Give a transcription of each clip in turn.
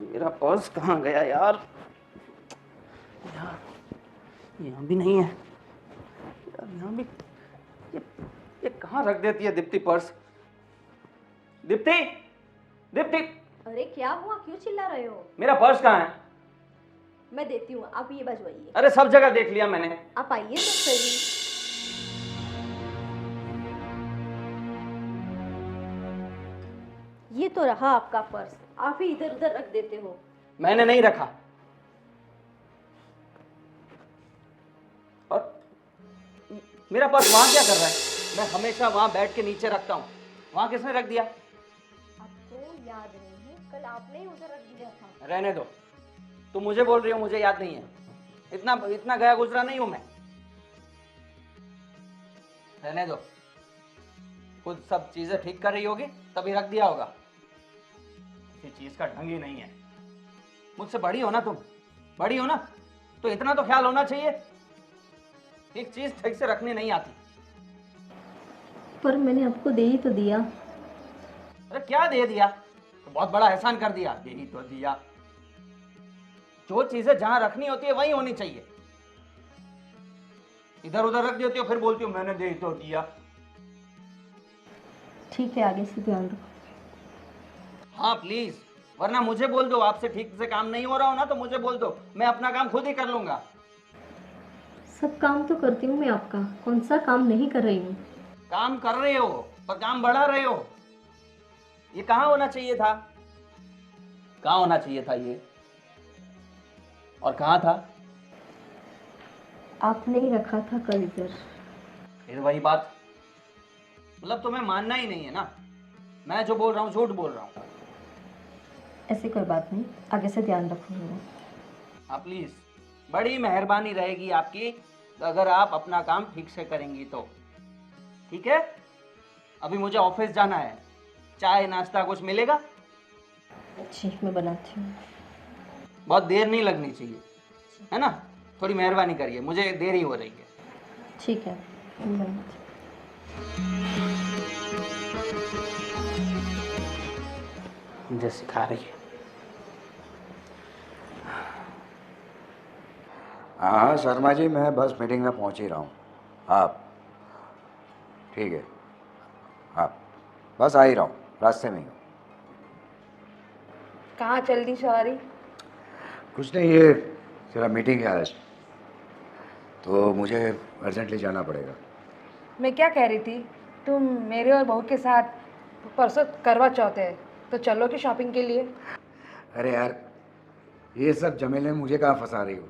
मेरा पर्स कहाँ गया यार? यार यहाँ भी नहीं है यार, यहाँ भी। ये ये कहाँ रख देती है दीप्ति पर्स? दीप्ति, दीप्ति, अरे क्या हुआ, क्यों चिल्ला रहे हो? मेरा पर्स कहाँ है? मैं देती हूँ, आप ये बजवाइए। अरे सब जगह देख लिया मैंने। आप आइए तो सही। ये तो रहा आपका पर्स, आप ही इधर उधर रख देते हो। मैंने नहीं रखा। और मेरा पर्स वहां क्या कर रहा है? मैं हमेशा वहां बैठ के नीचे रखता हूँ, वहां किसने रख दिया? आपको याद नहीं है, कल आपने ही उधर रख दिया था। रहने दो, तुम मुझे बोल रही हो मुझे याद नहीं है? इतना इतना गया गुजरा नहीं हूं मैं। रहने दो, खुद सब चीजें ठीक कर रही होगी तभी रख दिया होगा। किसी चीज का ढंग ही नहीं है। मुझसे बड़ी हो ना तुम, बड़ी हो ना, तो इतना तो ख्याल होना चाहिए। एक चीज ठीक से रखनी नहीं आती। पर मैंने आपको दे ही तो दिया। अरे क्या दे दिया? तो बहुत बड़ा एहसान कर दिया, दे ही तो दिया। जो चीजें जहां रखनी होती है वहीं होनी चाहिए। इधर उधर रख देती हो फिर बोलती हो मैंने दे ही तो दिया। ठीक है, आगे से ध्यान रखो। हाँ प्लीज, वरना मुझे बोल दो। आपसे ठीक से काम नहीं हो रहा हो ना तो मुझे बोल दो, मैं अपना काम खुद ही कर लूंगा। सब काम तो करती हूँ मैं आपका, कौन सा काम नहीं कर रही हूँ? काम कर रहे हो पर काम बढ़ा रहे हो। ये कहाँ होना चाहिए था? कहाँ होना चाहिए था ये? और कहाँ था? आपने ही रखा था कल इधर। फिर वही बात। मतलब तुम्हें मानना ही नहीं है ना, मैं जो बोल रहा हूँ झूठ बोल रहा हूँ। ऐसी कोई बात नहीं, आगे से ध्यान रखूंगी। हाँ प्लीज, बड़ी मेहरबानी रहेगी आपकी अगर आप अपना काम ठीक से करेंगी तो। ठीक है, अभी मुझे ऑफिस जाना है। चाय नाश्ता कुछ मिलेगा? जी मैं बनाती हूँ। बहुत देर नहीं लगनी चाहिए, है ना? थोड़ी मेहरबानी करिए, मुझे देरी हो रही है। ठीक है, मैं बनाती हूँ। मुझे सिखा रही है। हाँ हाँ शर्मा जी, मैं बस मीटिंग में पहुंच ही रहा हूँ। आप ठीक है? हाँ बस आ ही रहा हूँ, रास्ते में ही हूँ। कहाँ चल दी सवारी? कुछ नहीं, ये जरा मीटिंग है आज, तो मुझे अर्जेंटली जाना पड़ेगा। मैं क्या कह रही थी, तुम मेरे और बहू के साथ परसों करवा चौथ है तो चलो कि शॉपिंग के लिए? अरे यार, ये सब झमेले में मुझे कहाँ फंसा रही हो?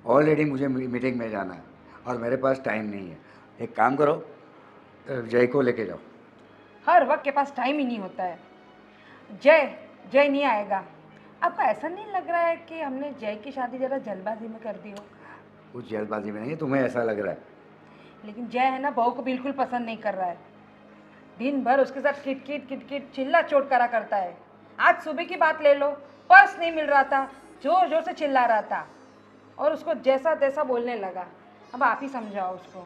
ऑलरेडी मुझे मीटिंग में जाना है और मेरे पास टाइम नहीं है। एक काम करो, जय को लेके जाओ। हर वक्त के पास टाइम ही नहीं होता है। जय जय नहीं आएगा। आपको ऐसा नहीं लग रहा है कि हमने जय की शादी ज़रा जल्दबाजी में कर दी हो? कुछ जल्दबाजी में नहीं है, तुम्हें ऐसा लग रहा है। लेकिन जय है ना, बहू को बिल्कुल पसंद नहीं कर रहा है। दिन भर उसके साथ किटकिट किटकिट चिल्ला चोट करा करता है। आज सुबह की बात ले लो, पर्स नहीं मिल रहा था, जोर जोर से चिल्ला रहा था और उसको जैसा तैसा बोलने लगा। अब आप ही समझाओ उसको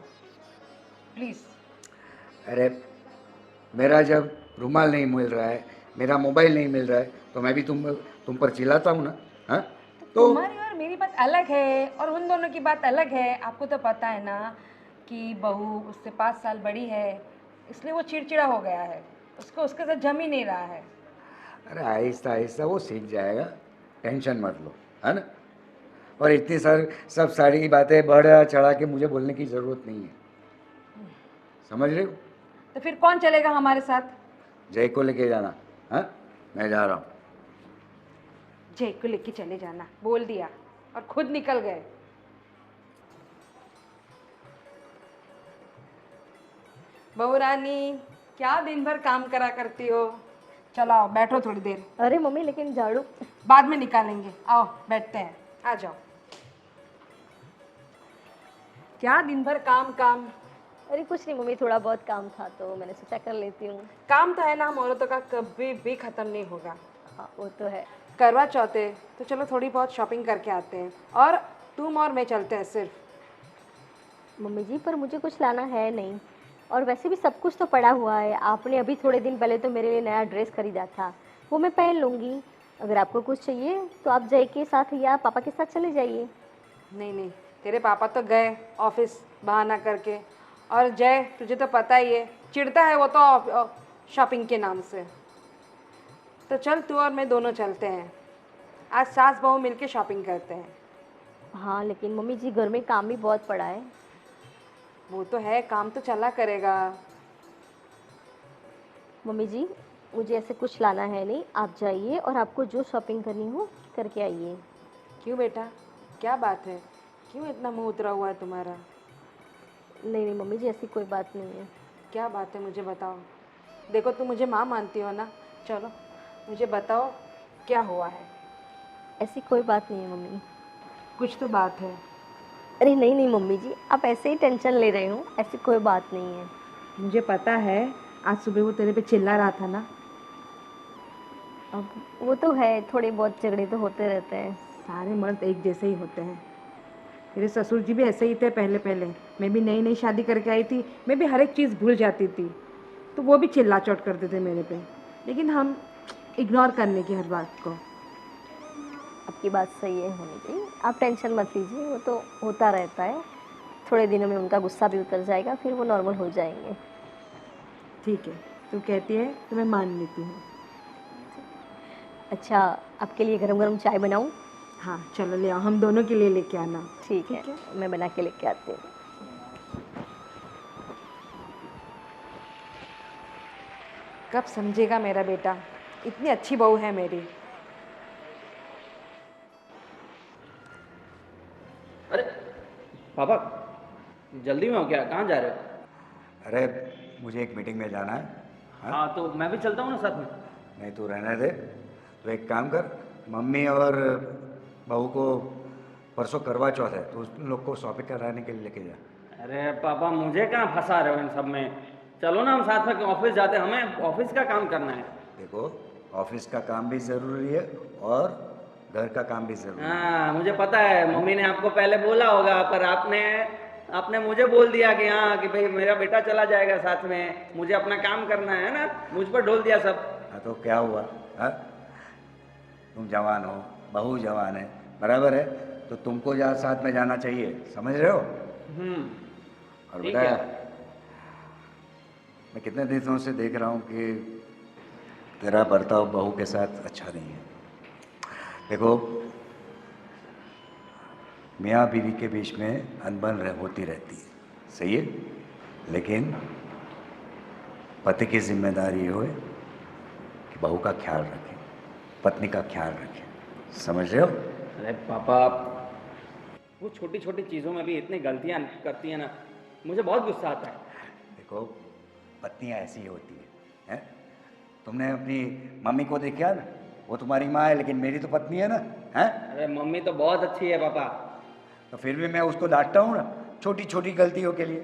प्लीज़। अरे मेरा जब रुमाल नहीं मिल रहा है, मेरा मोबाइल नहीं मिल रहा है, तो मैं भी तुम पर चिल्लाता हूँ ना? हाँ तो तुम्हारी और मेरी बात अलग है और उन दोनों की बात अलग है। आपको तो पता है ना कि बहू उससे 5 साल बड़ी है, इसलिए वो चिड़चिड़ा हो गया है। उसको उसके साथ जम ही नहीं रहा है। अरे आहिस्ता आहिस्ता वो सीख जाएगा, टेंशन मत लो, है ना? और इतनी सब सारी बातें बढ़ा चढ़ा के मुझे बोलने की ज़रूरत नहीं है, समझ रहे हो? तो फिर कौन चलेगा हमारे साथ? जय को लेके जाना। हाँ मैं जा रहा हूँ। जय को लेके चले जाना बोल दिया और खुद निकल गए। बहू रानी, क्या दिन भर काम करा करती हो? चलो आओ बैठो थोड़ी देर। अरे मम्मी, लेकिन झाड़ू बाद में निकालेंगे, आओ बैठते हैं, आ जाओ। क्या दिन भर काम काम? अरे कुछ नहीं मम्मी, थोड़ा बहुत काम था तो मैंने सोचा कर लेती हूँ। काम तो है ना, हम औरतों का कभी भी ख़त्म नहीं होगा। हाँ वो तो है। करवा चौथ है तो चलो थोड़ी बहुत शॉपिंग करके आते हैं, और तुम और मैं चलते हैं सिर्फ। मम्मी जी, पर मुझे कुछ लाना है नहीं, और वैसे भी सब कुछ तो पड़ा हुआ है। आपने अभी थोड़े दिन पहले तो मेरे लिए नया ड्रेस खरीदा था, वो मैं पहन लूँगी। अगर आपको कुछ चाहिए तो आप जय के साथ या पापा के साथ चले जाइए। नहीं नहीं, तेरे पापा तो गए ऑफिस बहाना करके। और जय, तुझे तो पता ही है, चिढ़ता है वो तो शॉपिंग के नाम से। तो चल, तू और मैं दोनों चलते हैं, आज सास बहू मिलके शॉपिंग करते हैं। हाँ लेकिन मम्मी जी घर में काम भी बहुत पड़ा है। वो तो है, काम तो चला करेगा। मम्मी जी मुझे ऐसे कुछ लाना है नहीं, आप जाइए और आपको जो शॉपिंग करनी हो करके आइए। क्यों बेटा, क्या बात है, क्यों इतना मुंह उतरा हुआ है तुम्हारा? नहीं नहीं मम्मी जी ऐसी कोई बात नहीं है। क्या बात है, मुझे बताओ। देखो, तुम मुझे माँ मानती हो ना, चलो मुझे बताओ क्या हुआ है। ऐसी कोई बात नहीं है मम्मी। कुछ तो बात है। अरे नहीं नहीं मम्मी जी, आप ऐसे ही टेंशन ले रहे हो, ऐसी कोई बात नहीं है। मुझे पता है, आज सुबह वो तेरे पे चिल्ला रहा था ना। अब वो तो है, थोड़े बहुत झगड़े तो होते रहते हैं। सारे मर्द एक जैसे ही होते हैं। मेरे ससुर जी भी ऐसे ही थे पहले पहले। मैं भी नई नई शादी करके आई थी, मैं भी हर एक चीज़ भूल जाती थी, तो वो भी चिल्ला चोट करते थे मेरे पे। लेकिन हम इग्नोर करने की हर बात को। आपकी बात सही है मम्मी जी, आप टेंशन मत लीजिए, वो तो होता रहता है। थोड़े दिनों में उनका गुस्सा भी उतर जाएगा, फिर वो नॉर्मल हो जाएंगे। ठीक है, तू कहती है तो मैं मान लेती हूँ। अच्छा, आपके लिए गरम गरम चाय बनाऊं? हाँ चलो ले आओ, हम दोनों के लिए लेके आना। ठीक है, मैं बना के लेके आती हूँ। कब समझेगा मेरा बेटा, इतनी अच्छी बहू है मेरी। अरे पापा, जल्दी में हो क्या? कहाँ जा रहे हो? अरे मुझे एक मीटिंग में जाना है। हाँ? हाँ तो मैं भी चलता हूँ ना साथ में। नहीं तू रहने दे। तो एक काम कर, मम्मी और बहू को परसों करवा चौथ है, तो उन लोग को शॉपिंग कराने के लिए लेके जा। अरे पापा, मुझे कहाँ फंसा रहे हो इन सब में? चलो ना, हम साथ में ऑफिस जाते हैं, हमें ऑफिस का काम करना है। देखो, ऑफिस का काम भी ज़रूरी है और घर का काम भी ज़रूरी है। हाँ मुझे पता है, मम्मी ने आपको पहले बोला होगा, पर आपने आपने मुझे बोल दिया कि हाँ कि भाई मेरा बेटा चला जाएगा साथ में, मुझे अपना काम करना है ना, मुझ पर ढोल दिया सब। हाँ तो क्या हुआ? हाँ, तुम जवान हो, बहू जवान है, बराबर है, तो तुमको जहाँ साथ में जाना चाहिए, समझ रहे हो? और ठीक बेटा, है। मैं कितने दिनों से देख रहा हूँ कि तेरा बर्ताव बहू के साथ अच्छा नहीं है। देखो, मियाँ बीवी के बीच में अनबन होती रहती है, सही है, लेकिन पति की जिम्मेदारी हो कि बहू का ख्याल रखें, पत्नी का ख्याल रखें, समझ रहे हो? अरे पापा, वो छोटी छोटी चीज़ों में भी इतनी गलतियाँ करती है ना, मुझे बहुत गुस्सा आता है। देखो, पत्नियाँ ऐसी ही होती हैं। तुमने अपनी मम्मी को देखा ना, वो तुम्हारी माँ है लेकिन मेरी तो पत्नी है ना, हैं? अरे मम्मी तो बहुत अच्छी है पापा। तो फिर भी मैं उसको डांटता हूँ ना, छोटी छोटी गलतियों के लिए।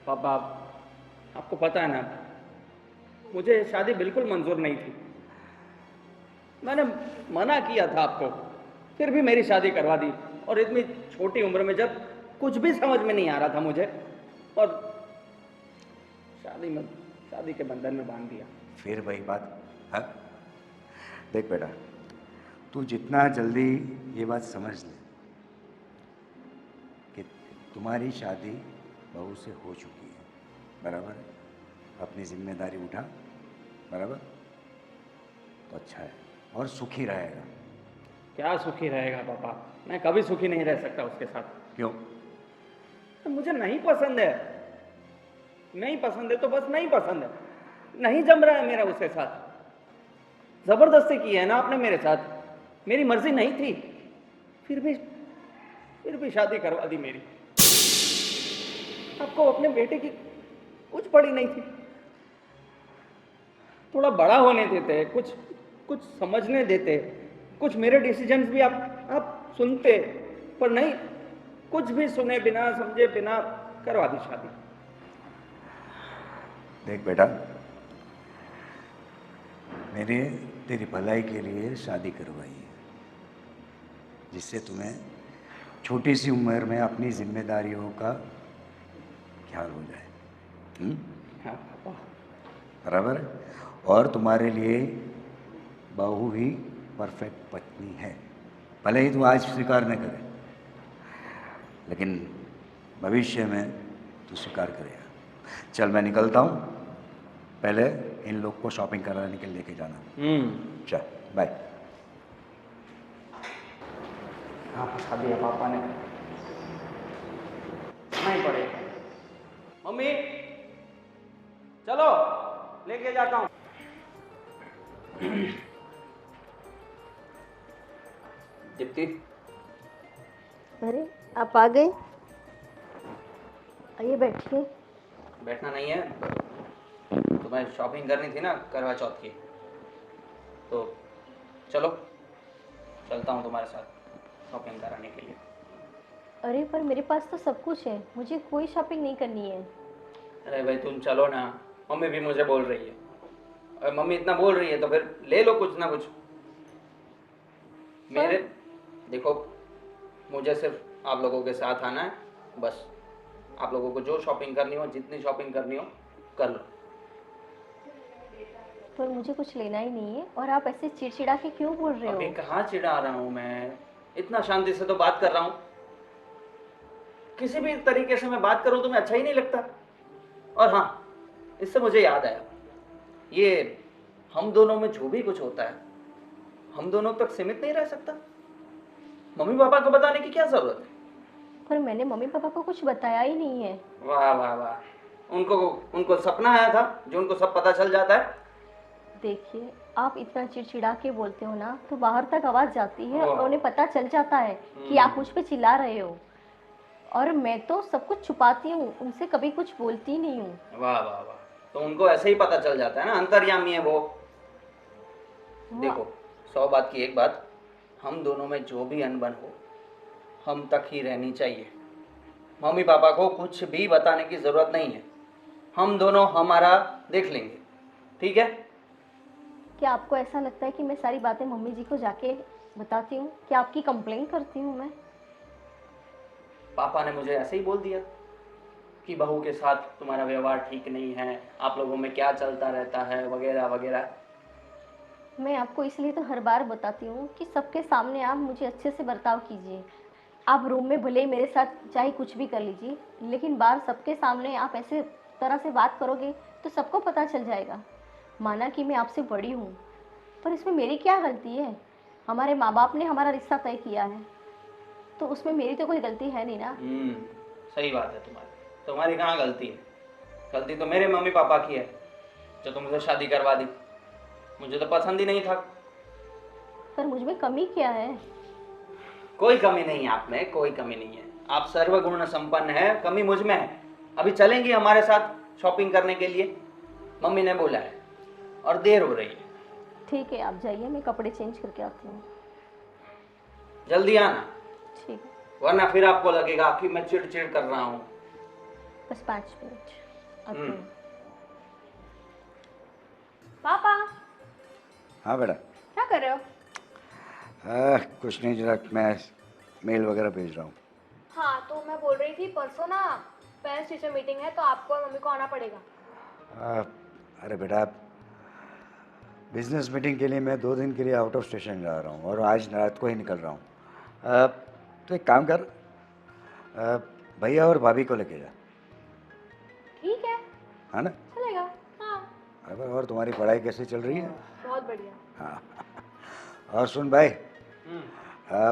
पापा, आपको पता है ना, मुझे शादी बिल्कुल मंजूर नहीं थी। मैंने मना किया था आपको, फिर भी मेरी शादी करवा दी, और इतनी छोटी उम्र में, जब कुछ भी समझ में नहीं आ रहा था मुझे, और शादी के बंधन में बांध दिया। फिर वही बात। हाँ, देख बेटा, तू जितना जल्दी ये बात समझ ले कि तुम्हारी शादी बहू से हो चुकी है, बराबर है, अपनी जिम्मेदारी उठा, बराबर, तो अच्छा है और सुखी रहेगा। क्या सुखी रहेगा पापा? मैं कभी सुखी नहीं रह सकता उसके साथ। क्यों? मुझे नहीं पसंद है। नहीं पसंद है तो बस नहीं पसंद है, नहीं जम रहा है मेरा उसके साथ। जबरदस्ती की है ना आपने मेरे साथ, मेरी मर्जी नहीं थी, फिर भी शादी करवा दी मेरी। आपको अपने बेटे की कुछ पड़ी नहीं थी, थोड़ा बड़ा होने देते, कुछ समझने देते, कुछ मेरे डिसीजंस भी आप सुनते, पर नहीं, कुछ भी सुने बिना समझे बिना करवा दी शादी। देख बेटा, मैंने तेरी भलाई के लिए शादी करवाई है, जिससे तुम्हें छोटी सी उम्र में अपनी जिम्मेदारियों का ख्याल हो जाए। हाँ पापा। बराबर है? और तुम्हारे लिए बहू ही परफेक्ट पत्नी है, भले ही तू आज स्वीकार न करे, लेकिन भविष्य में तू स्वीकार करेगा। चल मैं निकलता हूँ, पहले इन लोग को शॉपिंग कराने के लिए लेके जाना। चल बाय। हाँ फंसा दिया पापा ने, नहीं पड़ेगा। मम्मी चलो लेके जाता हूँ। दीप्ति, अरे आप आ गए, आइए बैठिए। बैठना नहीं है, तुम्हें शॉपिंग करनी थी ना करवा चौथ की, तो चलो चलता हूँ तुम्हारे साथ शॉपिंग कराने के लिए। अरे पर मेरे पास तो सब कुछ है, मुझे कोई शॉपिंग नहीं करनी है। अरे भाई तुम चलो ना, मम्मी भी मुझे बोल रही है, और मम्मी इतना बोल रही है तो फिर ले लो कुछ ना कुछ। मेरे देखो, मुझे सिर्फ आप लोगों के साथ आना है, बस आप लोगों को जो शॉपिंग करनी हो, जितनी शॉपिंग करनी हो कर लो। पर मुझे कुछ लेना ही नहीं है, और आप ऐसे चिड़चिड़ा के क्यों बोल रहे अभी हो? कहाँ चिढ़ा रहा हूँ मैं, इतना शांति से तो बात कर रहा हूँ। किसी भी तरीके से मैं बात करूँ तुम्हें अच्छा ही नहीं लगता। और हाँ, इससे मुझे याद आया, ये हम दोनों में जो भी कुछ होता है हम दोनों तक सीमित नहीं रह सकता। मम्मी पापा को बताने की क्या जरूरत है? पर मैंने मम्मी पापा को कुछ बताया ही नहीं है। वाह वाह वाह, उनको सपना आया था जो उनको सब पता चल जाता है। देखिए, आप इतना चिड़चिड़ा के बोलते हो ना तो बाहर तक आवाज़ जाती है और ओह। उन्हें पता चल जाता है कि आप मुझ पे चिल्ला रहे हो। और मैं तो सब कुछ छुपाती हूँ, उनसे कभी कुछ बोलती नहीं हूँ। वाह वाह वाह, तो उनको ऐसे ही पता चल जाता है ना, अंतर्यामी है वो। देखो, 100 बात की एक बात, हम दोनों में जो भी अनबन हो हम तक ही रहनी चाहिए। मम्मी पापा को कुछ भी बताने की जरूरत नहीं है, हम दोनों हमारा देख लेंगे, ठीक है? क्या आपको ऐसा लगता है कि मैं सारी बातें मम्मी जी को जाके बताती हूँ? क्या आपकी कंप्लेन करती हूँ मैं? पापा ने मुझे ऐसे ही बोल दिया कि बहू के साथ तुम्हारा व्यवहार ठीक नहीं है, आप लोगों में क्या चलता रहता है वगैरह वगैरह। मैं आपको इसलिए तो हर बार बताती हूँ कि सबके सामने आप मुझे अच्छे से बर्ताव कीजिए। आप रूम में भले ही मेरे साथ चाहे कुछ भी कर लीजिए, लेकिन बाहर सबके सामने आप ऐसे तरह से बात करोगे तो सबको पता चल जाएगा। माना कि मैं आपसे बड़ी हूँ, पर इसमें मेरी क्या गलती है? हमारे माँ बाप ने हमारा रिश्ता तय किया है, तो उसमें मेरी तो कोई गलती है नहीं ना। सही बात है तुम्हारी कहाँ गलती है? गलती तो मेरे मम्मी पापा की है जो तुमसे शादी करवा दी। मुझे तो पसंद ही नहीं था। पर मुझ में कमी क्या है? कोई कमी नहीं है आप में, कोई कमी नहीं है, आप सर्वगुण संपन्न है, कमी मुझ में है। अभी चलेंगी हमारे साथ शॉपिंग करने के लिए, मम्मी ने बोला है, और देर हो रही है। ठीक है, आप जाइए, मैं कपड़े चेंज करके आती हूँ। जल्दी आना, ठीक है, वरना फिर आपको लगेगा कि मैं चिड़चिड़ कर रहा हूँ। बस 5 मिनट आती हम्म। हूँ। पापा, हाँ बेटा। क्या कर रहे हो? कुछ नहीं, जरा मैं मेल वगैरह भेज रहा हूँ। हाँ, तो मैं बोल रही थी परसों ना पेरेंट्स टीचर मीटिंग है, तो आपको और मम्मी को आना पड़ेगा। अरे बेटा, बिजनेस मीटिंग के लिए मैं 2 दिन के लिए आउट ऑफ स्टेशन जा रहा हूँ और आज रात को ही निकल रहा हूँ। तो एक काम कर, भैया और भाभी को लेके जा, ठीक है, है ना? चलेगा। हाँ, अरे और तुम्हारी पढ़ाई कैसे चल रही है? बहुत बढ़िया। हाँ। और सुन भाई,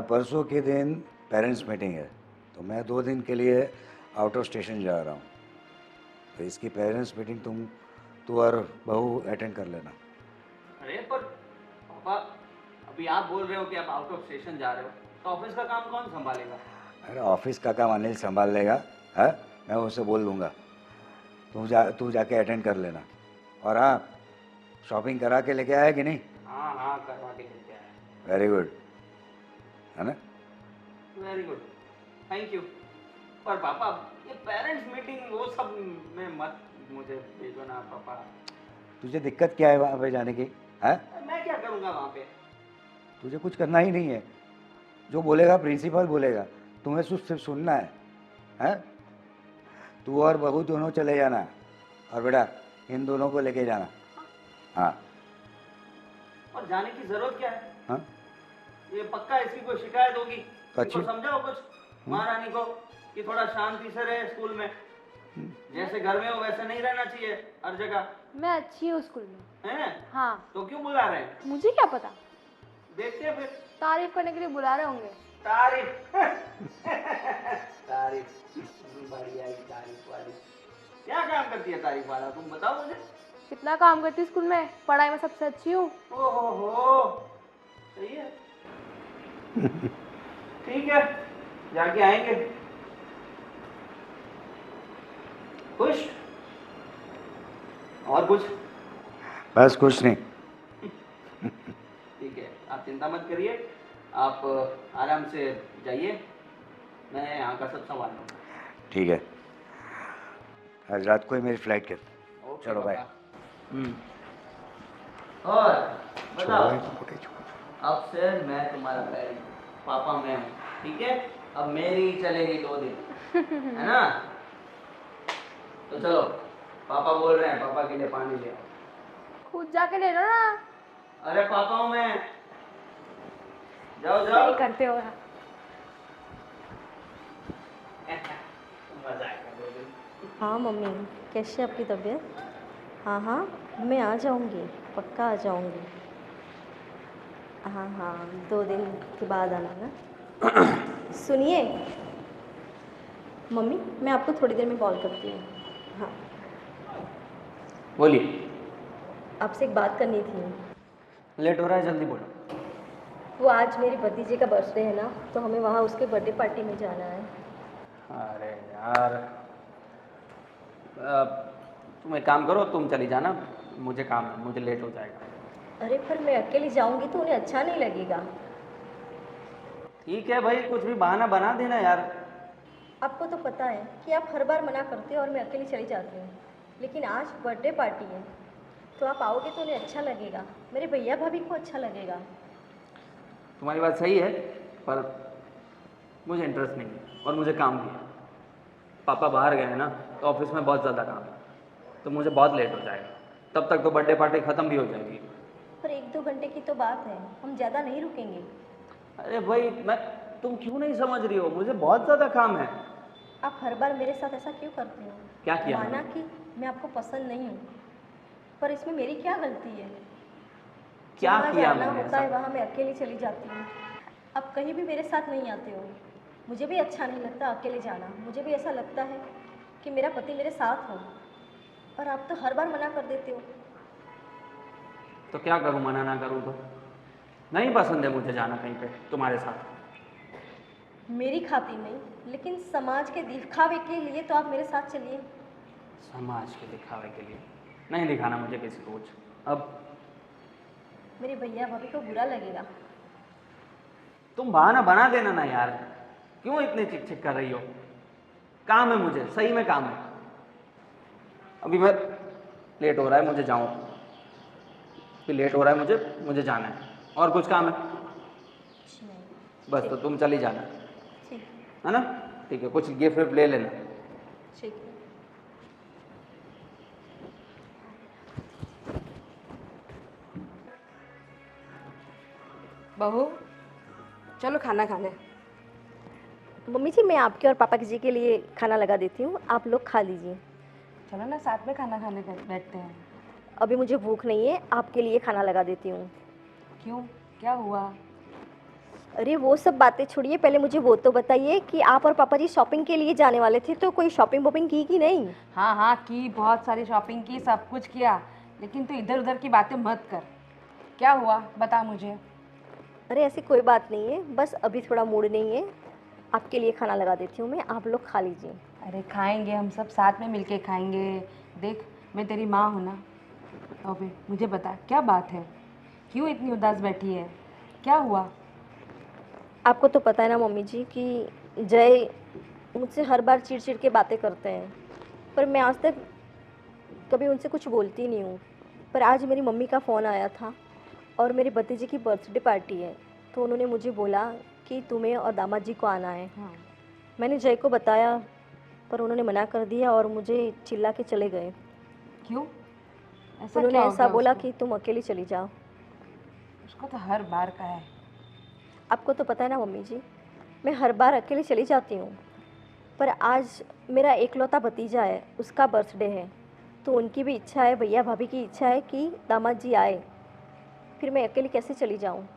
परसों के दिन पेरेंट्स मीटिंग है, तो मैं 2 दिन के लिए आउट ऑफ स्टेशन जा रहा हूँ, तो इसकी पेरेंट्स मीटिंग तू और बहू अटेंड कर लेना। अरे पर पापा, अभी आप बोल रहे हो कि आप आउट ऑफ स्टेशन जा रहे हो, तो ऑफिस का काम कौन संभालेगा? अरे ऑफिस का काम अनिल संभाल लेगा, है? मैं उससे बोल दूँगा, तू जाके अटेंड कर लेना। और हाँ, शॉपिंग करा के लेके आया कि नहीं? हाँ हाँ, करवा के लेके आया। वेरी गुड, है ना? Very good, thank you. पर पापा, ये पेरेंट्स मीटिंग वो सब में मत मुझे भेजो ना पापा। तुझे दिक्कत क्या है वहाँ पे जाने की, है? मैं क्या करूँगा वहाँ पे? तुझे कुछ करना ही नहीं है, जो बोलेगा प्रिंसिपल बोलेगा, तुम्हें सिर्फ सुनना है? तू और बहू दोनों चले जाना, और बेटा इन दोनों को लेके जाना। हाँ और जाने की जरूरत क्या है? हाँ, ये पक्का इसकी कोई शिकायत होगी। अच्छी। इसको समझाओ कुछ महारानी को कि थोड़ा शांति से रहे स्कूल में, जैसे घर में हो वैसे नहीं रहना चाहिए हर जगह। मैं अच्छी हूँ स्कूल में। हैं? हाँ। तो क्यों बुला रहे हैं? मुझे क्या पता, देखते हैं फिर। तारीफ करने के लिए बुला रहे होंगे। तारीफ तारीफ बढ़िया ही तारीफ वाली। क्या काम करती है तारीफ वाला, तुम बताओ मुझे। कितना काम करती हूँ स्कूल में, पढ़ाई में सबसे अच्छी हूँ। ओहो हो, सही है। ठीक है, जाके आएंगे। खुश? और कुछ? बस कुछ नहीं। ठीक है, आप चिंता मत करिए, आप आराम से जाइए, मैं यहाँ का सब संभाल लूँगा। ठीक है, आज रात को ही मेरी फ्लाइट कर। ओके चलो बाय। और बताओ, छोड़ो। अब से मैं तुम्हारा पेरेंट, पापा मैं हूँ, ठीक है? अब मेरी चलेगी 2 दिन, है ना? तो चलो, पापा बोल रहे हैं, पापा के लिए पानी ले आओ। खुद जाके ले लो ना। अरे पापा हूँ मैं, जाओ जाओ। सही करते हो। मजा आएगा 2 दिन। हाँ मम्मी, कैसी है आपकी तबीयत? हाँ हाँ, मैं आ जाऊँगी, पक्का आ जाऊँगी। हाँ हाँ, 2 दिन के बाद आना ना। सुनिए मम्मी, मैं आपको थोड़ी देर में कॉल करती हूँ। हाँ, बोलिए। आपसे एक बात करनी थी। लेट हो रहा है, जल्दी बोलो। वो आज मेरे भतीजे का बर्थडे है ना, तो हमें वहाँ उसके बर्थडे पार्टी में जाना है। अरे यार, तुम एक काम करो, तुम चली जाना, मुझे काम है, मुझे लेट हो जाएगा। अरे पर मैं अकेली जाऊँगी तो उन्हें अच्छा नहीं लगेगा। ठीक है भाई, कुछ भी बहाना बना देना यार। आपको तो पता है कि आप हर बार मना करते हो और मैं अकेली चली जाती हूँ, लेकिन आज बर्थडे पार्टी है तो आप आओगे तो उन्हें अच्छा लगेगा, मेरे भैया भाभी को अच्छा लगेगा। तुम्हारी बात सही है, पर मुझे इंटरेस्ट नहीं है और मुझे काम भी है। पापा बाहर गए हैं ना, तो ऑफिस में बहुत ज़्यादा काम है, तो मुझे बहुत लेट हो जाएगा। तब तक तो बर्थडे पार्टी ख़त्म भी हो जाएगी। पर 1-2 घंटे की तो बात है, हम ज़्यादा नहीं रुकेंगे। अरे भाई, तुम क्यों नहीं समझ रही हो, मुझे बहुत ज़्यादा काम है। आप हर बार मेरे साथ ऐसा क्यों करते हो? क्या किया माना मैंने? कि मैं आपको पसंद नहीं हूँ, पर इसमें मेरी क्या गलती है? क्या जहाँ किया जाना मैंने होता है ऐसा? वहाँ मैं अकेली चली जाती हूँ। आप कहीं भी मेरे साथ नहीं आते हो। मुझे भी अच्छा नहीं लगता अकेले जाना, मुझे भी ऐसा लगता है कि मेरा पति मेरे साथ हो, और आप तो हर बार मना कर देते हो। तो क्या करूँ, मना ना करूँ तो? नहीं पसंद है मुझे जाना कहीं पे तुम्हारे साथ। मेरी खातिर नहीं, लेकिन समाज के दिखावे के लिए तो आप मेरे साथ चलिए। समाज के दिखावे के लिए नहीं दिखाना मुझे किसी को कुछ। अब मेरे भैया भाभी को बुरा लगेगा। तुम बहाना बना देना ना यार, क्यों इतनी चिक चिक कर रही हो? काम है मुझे, सही में काम है। अभी मैं लेट हो रहा है, मुझे जाऊँ, फिर लेट हो रहा है मुझे जाना है, और कुछ काम है बस। तो तुम चली जाना, ठीक है ना? ठीक है, कुछ गिफ्ट विफ्ट ले लेना। ठीक है। बहू, चलो खाना खाने। मम्मी जी, मैं आपके और पापा जी के लिए खाना लगा देती हूँ, आप लोग खा लीजिए। चलो ना, साथ में खाना खाने बैठते हैं। अभी मुझे भूख नहीं है, आपके लिए खाना लगा देती हूँ। क्यों, क्या हुआ? अरे वो सब बातें छोड़िए, पहले मुझे वो तो बताइए कि आप और पापा जी शॉपिंग के लिए जाने वाले थे, तो कोई शॉपिंग वॉपिंग की कि नहीं? हाँ हाँ की, बहुत सारी शॉपिंग की, सब कुछ किया, लेकिन तू इधर उधर की बातें मत कर। क्या हुआ, बता मुझे। अरे ऐसी कोई बात नहीं है, बस अभी थोड़ा मूड नहीं है। आपके लिए खाना लगा देती हूँ मैं, आप लोग खा लीजिए। अरे खाएंगे, हम सब साथ में मिलके खाएंगे। देख, मैं तेरी माँ हूँ ना। अबे मुझे बता, क्या बात है, क्यों इतनी उदास बैठी है, क्या हुआ? आपको तो पता है ना मम्मी जी कि जय मुझसे हर बार चिड़ के बातें करते हैं, पर मैं आज तक कभी उनसे कुछ बोलती नहीं हूँ। पर आज मेरी मम्मी का फ़ोन आया था और मेरे भतीजे की बर्थडे पार्टी है, तो उन्होंने मुझे बोला कि तुम्हें और दामाद जी को आना है। हाँ। मैंने जय को बताया, पर उन्होंने मना कर दिया और मुझे चिल्ला के चले गए। क्यों, ऐसा उन्होंने क्या हो ऐसा गया बोला उसको? कि तुम अकेली चली जाओ। उसको तो हर बार का है। आपको तो पता है ना मम्मी जी, मैं हर बार अकेले चली जाती हूँ, पर आज मेरा एकलौता भतीजा है, उसका बर्थडे है, तो उनकी भी इच्छा है, भैया भाभी की इच्छा है कि दामाद जी आए। फिर मैं अकेले कैसे चली जाऊँ?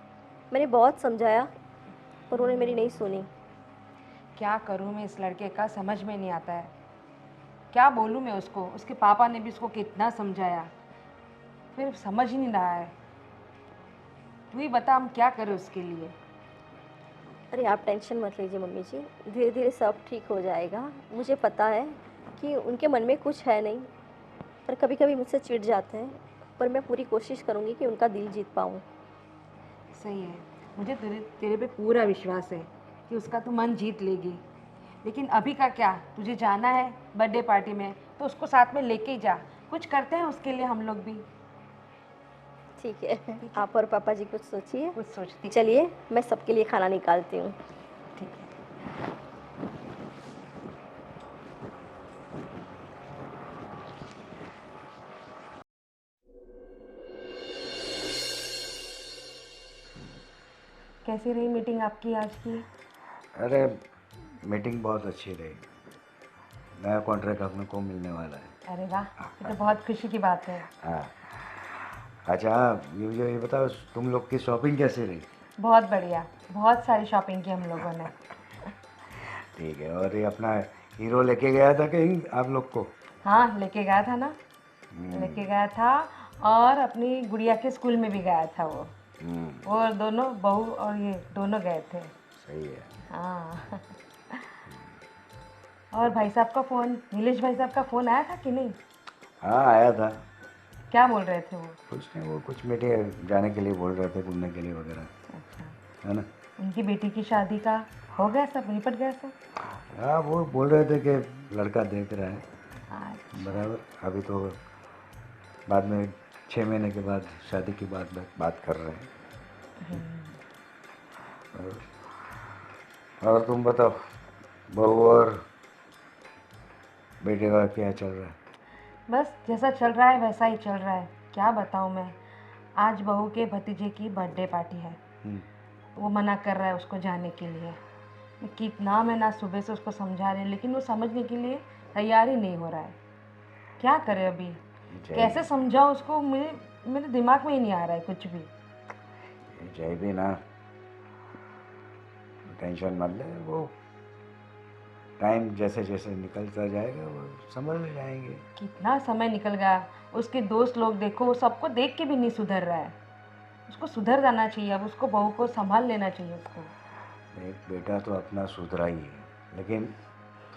मैंने बहुत समझाया पर उन्होंने मेरी नहीं सुनी। क्या करूँ मैं इस लड़के का, समझ में नहीं आता है। क्या बोलूँ मैं उसको? उसके पापा ने भी उसको कितना समझाया, फिर समझ ही नहीं रहा है। तू ही बता, हम क्या करें उसके लिए? अरे आप टेंशन मत लीजिए मम्मी जी, धीरे धीरे सब ठीक हो जाएगा। मुझे पता है कि उनके मन में कुछ है नहीं, पर कभी कभी मुझसे चिढ़ जाते हैं, पर मैं पूरी कोशिश करूँगी कि उनका दिल जीत पाऊँ। सही है, मुझे तेरे तेरे पे पूरा विश्वास है कि उसका तू मन जीत लेगी। लेकिन अभी का क्या, तुझे जाना है बर्थडे पार्टी में तो उसको साथ में लेके ही जा। कुछ करते हैं उसके लिए हम लोग भी। ठीक है, आप और पापा जी कुछ सोचिए। कुछ सोचती। चलिए मैं सबके लिए खाना निकालती हूँ। ठीक है। कैसी रही मीटिंग आपकी आज की? अरे मीटिंग बहुत अच्छी रही। नया कॉन्ट्रैक्ट अपने को मिलने वाला है। अरे वाह, ये तो बहुत खुशी की बात है। हाँ। अच्छा हाँ, ये बताओ तुम लोग की शॉपिंग कैसी रही? बहुत बढ़िया, बहुत सारी शॉपिंग की हम लोगों ने। ठीक है। और ये अपना हीरो लेके गया था कहीं आप लोग को? हाँ, लेके गया था ना, लेके गया था। और अपनी गुड़िया के स्कूल में भी गया था वो। और दोनों बहू और ये दोनों गए थे। सही है। हाँ। और भाई साहब का फ़ोन, नीलेश भाई साहब का फ़ोन आया था कि नहीं? हाँ आया था। क्या बोल रहे थे वो? कुछ नहीं, वो कुछ मीटिंग जाने के लिए बोल रहे थे, घूमने के लिए वगैरह, अच्छा, है ना। उनकी बेटी की शादी का हो गया सब, निपट गया सब? हाँ वो बोल रहे थे कि लड़का देख रहा है। अच्छा, बराबर। अभी तो बाद में 6 महीने के बाद शादी की बात कर रहे हैं। और तुम बताओ, बहू और बेटे का क्या चल रहा है? बस जैसा चल रहा है वैसा ही चल रहा है। क्या बताऊँ मैं, आज बहू के भतीजे की बर्थडे पार्टी है। वो मना कर रहा है उसको जाने के लिए। कितना मैं ना सुबह से उसको समझा रही हूँ, लेकिन वो समझने के लिए तैयार ही नहीं हो रहा है। क्या करे अभी, कैसे समझाऊँ उसको? मेरे दिमाग में ही नहीं आ रहा है कुछ भी। जय भी ना, टेंशन मत ले। वो टाइम जैसे जैसे निकलता जाएगा वो समझ में जाएंगे। कितना समय निकल गया, उसके दोस्त लोग देखो, वो सबको देख के भी नहीं सुधर रहा है। उसको सुधर जाना चाहिए, अब उसको बहू को संभाल लेना चाहिए उसको। एक बेटा तो अपना सुधरा ही है, लेकिन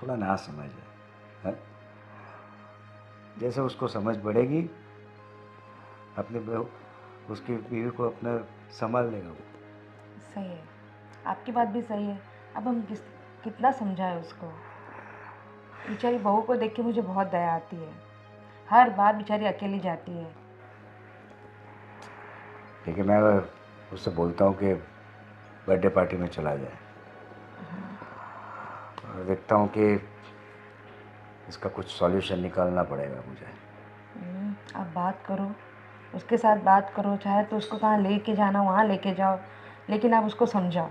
थोड़ा ना समझ है। जैसे उसको समझ बढ़ेगी, अपने उसकी बीवी को अपना संभाल लेगा वो। सही है, आपकी बात भी सही है। अब हम कितना समझाएं उसको? बेचारी बहू को देख के मुझे बहुत दया आती है। हर बार बेचारी अकेली जाती है। ठीक है, मैं उससे बोलता हूँ कि बर्थडे पार्टी में चला जाए, और देखता हूँ कि इसका कुछ सॉल्यूशन निकालना पड़ेगा मुझे। आप बात करो, उसके साथ बात करो, चाहे तो उसको कहाँ लेके जाना वहाँ लेके जाओ, लेकिन आप उसको समझाओ।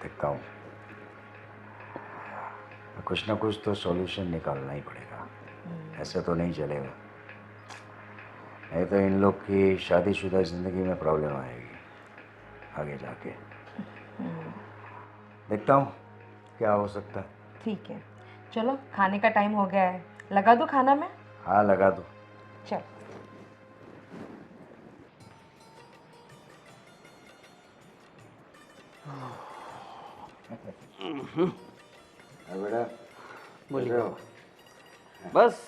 देखता हूँ, कुछ ना कुछ तो सॉल्यूशन निकालना ही पड़ेगा। ऐसे तो नहीं चलेगा, नहीं तो इन लोग की शादीशुदा ज़िंदगी में प्रॉब्लम आएगी आगे जाके। देखता हूँ क्या हो सकता है। ठीक है, चलो खाने का टाइम हो गया है, लगा दो खाना में? हाँ लगा दो। चल। बेटा बोलिए। बस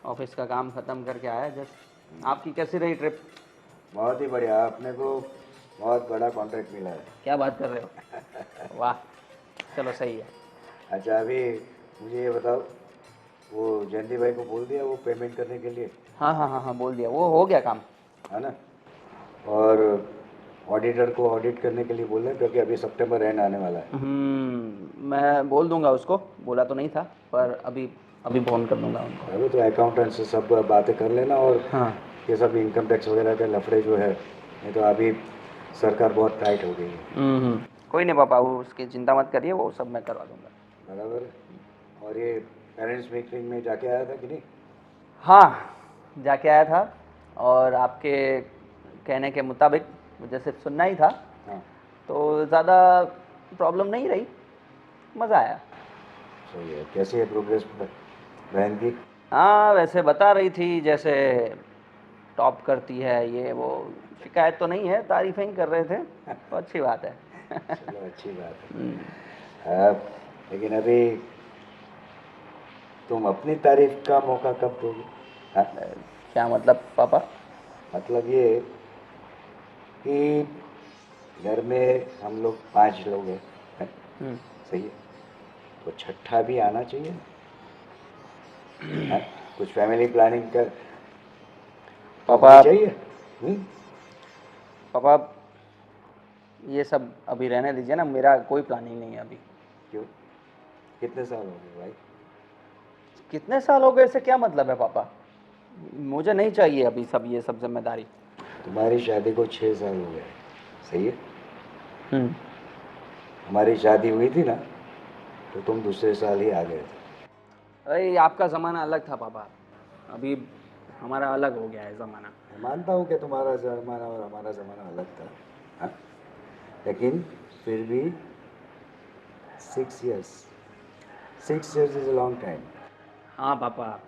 ऑफिस का काम ख़त्म करके आया जस्ट। आपकी कैसी रही ट्रिप? बहुत ही बढ़िया, आपने को बहुत बड़ा कॉन्ट्रैक्ट मिला है। क्या बात कर रहे हो? वाह, चलो सही है। अच्छा अभी मुझे ये बताओ, वो जयंती भाई को बोल दिया वो पेमेंट करने के लिए? हाँ हाँ हाँ हाँ, बोल दिया, वो हो गया काम। है ना। और ऑडिटर को ऑडिट करने के लिए बोल रहे, क्योंकि अभी सितंबर एंड आने वाला है। मैं बोल दूंगा उसको, बोला तो नहीं था, पर अभी फ़ोन कर दूंगा उनको। अभी तो अकाउंटेंट से सब बातें कर लेना, और हाँ ये सब इनकम टैक्स वगैरह के लफड़े जो है, नहीं तो अभी सरकार बहुत टाइट हो गई है। कोई नहीं पापा, वो उसकी चिंता मत करिए, वो सब मैं करवा दूंगा। बराबर। और ये पेरेंट्स मीटिंग में जाके आया था कि नहीं? हाँ, जाके आया था, और आपके कहने के मुताबिक मुझे सिर्फ सुनना ही था, हाँ। तो ज़्यादा प्रॉब्लम नहीं रही, मज़ा आया। सही है। कैसी है प्रोग्रेस बहन की? हाँ, वैसे बता रही थी जैसे टॉप करती है, ये वो, शिकायत तो नहीं है, तारीफ़ें ही कर रहे थे, तो अच्छी बात है। चलो अच्छी बात है। लेकिन अभी तुम अपनी तारीफ का मौका कब दोगे? हाँ? क्या मतलब पापा? मतलब ये कि घर में हम लोग 5 लोग हैं। सही है, तो छठा भी आना चाहिए। हाँ? कुछ फैमिली प्लानिंग कर पापा होनी चाहिए। पापा, ये सब अभी रहने दीजिए ना, मेरा कोई प्लानिंग नहीं है अभी। क्यों? कितने साल हो गए भाई? कितने साल हो गए, इससे क्या मतलब है पापा? मुझे नहीं चाहिए अभी सब ये सब जिम्मेदारी। तुम्हारी शादी को 6 साल हो गए। सही है। हमारी शादी हुई थी ना, तो तुम दूसरे साल ही आ गए थे। अरे आपका ज़माना अलग था पापा, अभी हमारा अलग हो गया है ज़माना। मैं मानता हूँ कि तुम्हारा ज़माना और हमारा ज़माना अलग था। हाँ? लेकिन फिर भी 6 years is a long time. हाँ पापा,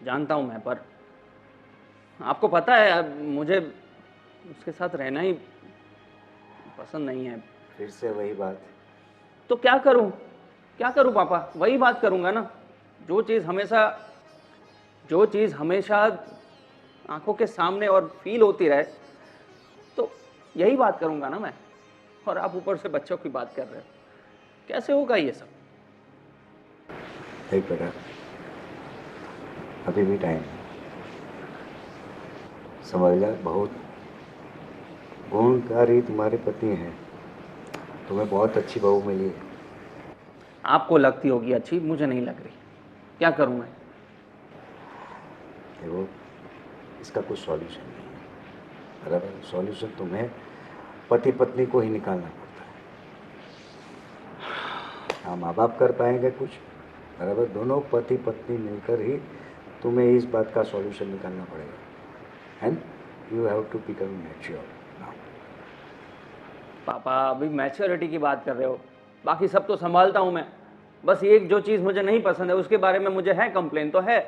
जानता हूँ मैं, पर आपको पता है अब मुझे उसके साथ रहना ही पसंद नहीं है। फिर से वही बात। तो क्या करूँ, क्या करूँ पापा? वही बात करूँगा ना, जो चीज़ हमेशा आंखों के सामने और फील होती रहे, तो यही बात करूँगा ना मैं। और आप ऊपर से बच्चों की बात कर रहे हो, कैसे होगा ये सब? देख बेटा, अभी भी टाइम है। समझ जा, बहुत गुणकारी तुम्हारी पत्नी है, तुम्हें बहुत अच्छी बहू मिली है। आपको लगती होगी अच्छी, मुझे नहीं लग रही, क्या करूँ मैं? देखो, इसका कुछ सॉल्यूशन नहीं है। बराबर, सॉल्यूशन तुम्हें पति पत्नी को ही निकालना पड़ता है। हाँ, माँ बाप कर पाएंगे कुछ, बराबर, दोनों पति पत्नी मिलकर ही तुम्हें इस बात का सॉल्यूशन निकालना पड़ेगा। And you have to become mature now. पापा अभी मैच्योरिटी की बात कर रहे हो, बाकी सब तो संभालता हूँ मैं, बस एक जो चीज़ मुझे नहीं पसंद है उसके बारे में मुझे है कंप्लेन, तो है,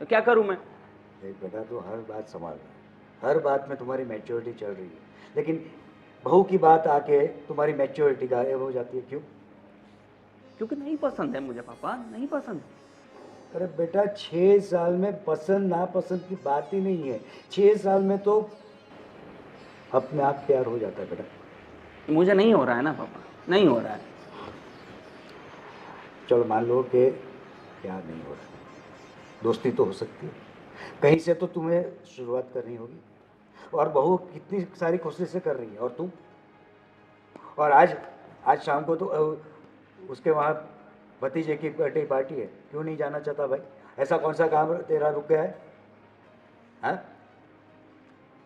तो क्या करूँ मैं? देख बेटा, तो हर बात संभाल रहा है, हर बात में तुम्हारी मैच्योरिटी चल रही है, लेकिन बहू की बात आके तुम्हारी मैच्योरिटी गायब हो जाती है। क्यों? क्योंकि नहीं पसंद है मुझे पापा, नहीं पसंद। अरे बेटा, 6 साल में पसंद नापसंद की बात ही नहीं है। 6 साल में तो अपने आप प्यार हो जाता है बेटा। मुझे नहीं हो रहा है ना पापा, नहीं हो रहा है। चलो मान लो कि प्यार नहीं हो रहा, दोस्ती तो हो सकती है। कहीं से तो तुम्हें शुरुआत करनी होगी, और बहू कितनी सारी कोशिशें कर रही है, और तुम, और आज आज शाम को तो उसके वहाँ भतीजे की बर्थडे पार्टी है, क्यों नहीं जाना चाहता भाई? ऐसा कौन सा काम तेरा रुक गया है? हाँ?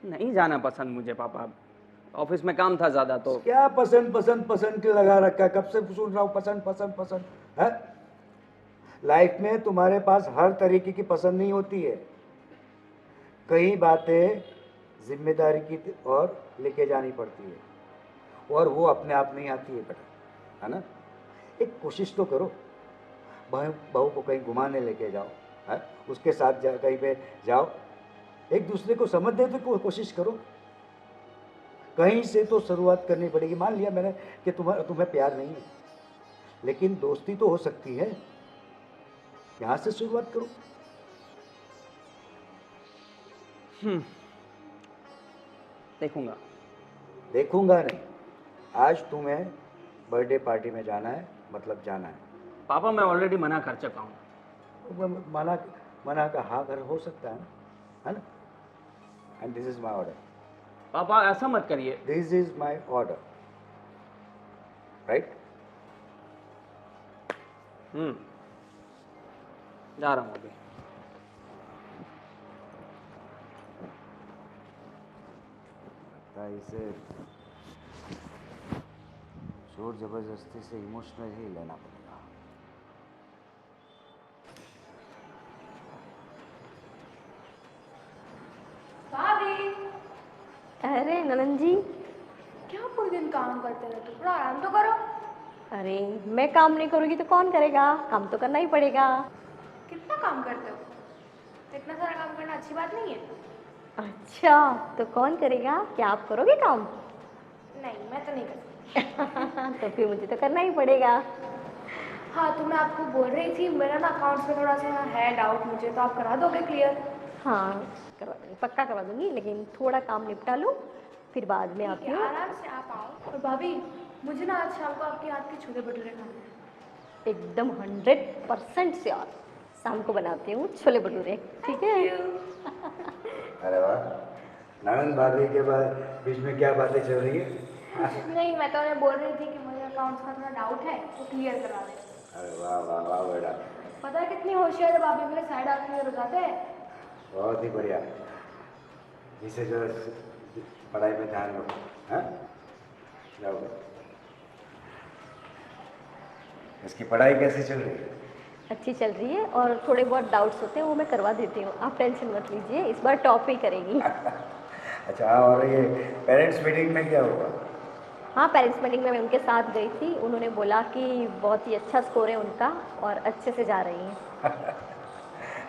नहीं जाना पसंद मुझे पापा, ऑफिस में काम था ज़्यादा तो। क्या पसंद पसंद पसंद के लगा रखा है? कब से सुन रहा हूँ पसंद पसंद पसंद है। लाइफ में तुम्हारे पास हर तरीके की पसंद नहीं होती है। कई बातें जिम्मेदारी की और लेके जानी पड़ती है, और वो अपने आप नहीं आती है बेटा, है ना? एक कोशिश तो करो, बहू को कहीं घुमाने लेके जाओ, है, उसके साथ कहीं पे जाओ, एक दूसरे को समझने की कोशिश करो। कहीं से तो शुरुआत करनी पड़ेगी। मान लिया मैंने कि तुम्हें प्यार नहीं है, लेकिन दोस्ती तो हो सकती है, यहाँ से शुरुआत करो। देखूंगा। देखूंगा नहीं, आज तुम्हें बर्थडे पार्टी में जाना है, मतलब जाना है। पापा मैं ऑलरेडी मना कर चुका हूँ। मना मना का हाँ घर हो सकता है ना? And this is my order. पापा ऐसा मत करिए। This is my order, right? जा रहा हूँ अभी। इसे जोर जबरदस्ती से इमोशनल ही लेना पड़ेगा। भाभी, अरे ननन जी, क्या पूरे दिन काम करते रहते हो? थोड़ा आराम तो करो। अरे मैं काम नहीं करूँगी तो कौन करेगा? काम तो करना ही पड़ेगा। कितना काम करते हो? इतना सारा काम करना अच्छी बात नहीं है। अच्छा, तो कौन करेगा? क्या आप करोगे काम? नहीं, मैं तो नहीं करती। तो फिर मुझे तो करना ही पड़ेगा। हाँ, तो मैं आपको बोल रही थी, मेरा ना अकाउंट्स में थोड़ा सा है डाउट मुझे, तो आप करा दोगे क्लियर? हाँ, करवा दूँगी, पक्का करवा दूँगी, लेकिन थोड़ा काम निपटा लूँ फिर बाद में आती ठीक है, हूँ। आराम से आप आओ। और भाभी, मुझे ना आज शाम को आपके हाथ के छोले भटूरे खाने हैं। एकदम 100% श्योर। शाम को बनाती हूँ छोले भटूरे, ठीक है? अरे वाह, ननद भाभी के बाद बीच में क्या बातें चल रही है? नहीं, मैं तो उन्हें बोल रही थी कि मुझे अकाउंट्स का थोड़ा डाउट है, तो क्लियर करवा दें। अरे वाह वाह वाह बेटा, पता है कितनी होशियार है भाभी, मेरे साइड आके क्लियर हो जाते हैं। बहुत ही बढ़िया। इसे जो पढ़ाई में ध्यान रखो, हाँ? जाओ। इसकी पढ़ाई कैसी चल रही है? अच्छी चल रही है और थोड़े बहुत डाउट्स होते हैं वो मैं करवा देती हूँ, आप टेंशन मत लीजिए, इस बार टॉप ही करेगी। अच्छा, और ये पेरेंट्स मीटिंग में क्या हुआ? हाँ, पेरेंट्स मीटिंग में मैं उनके साथ गई थी, उन्होंने बोला कि बहुत ही अच्छा स्कोर है उनका और अच्छे से जा रही हैं।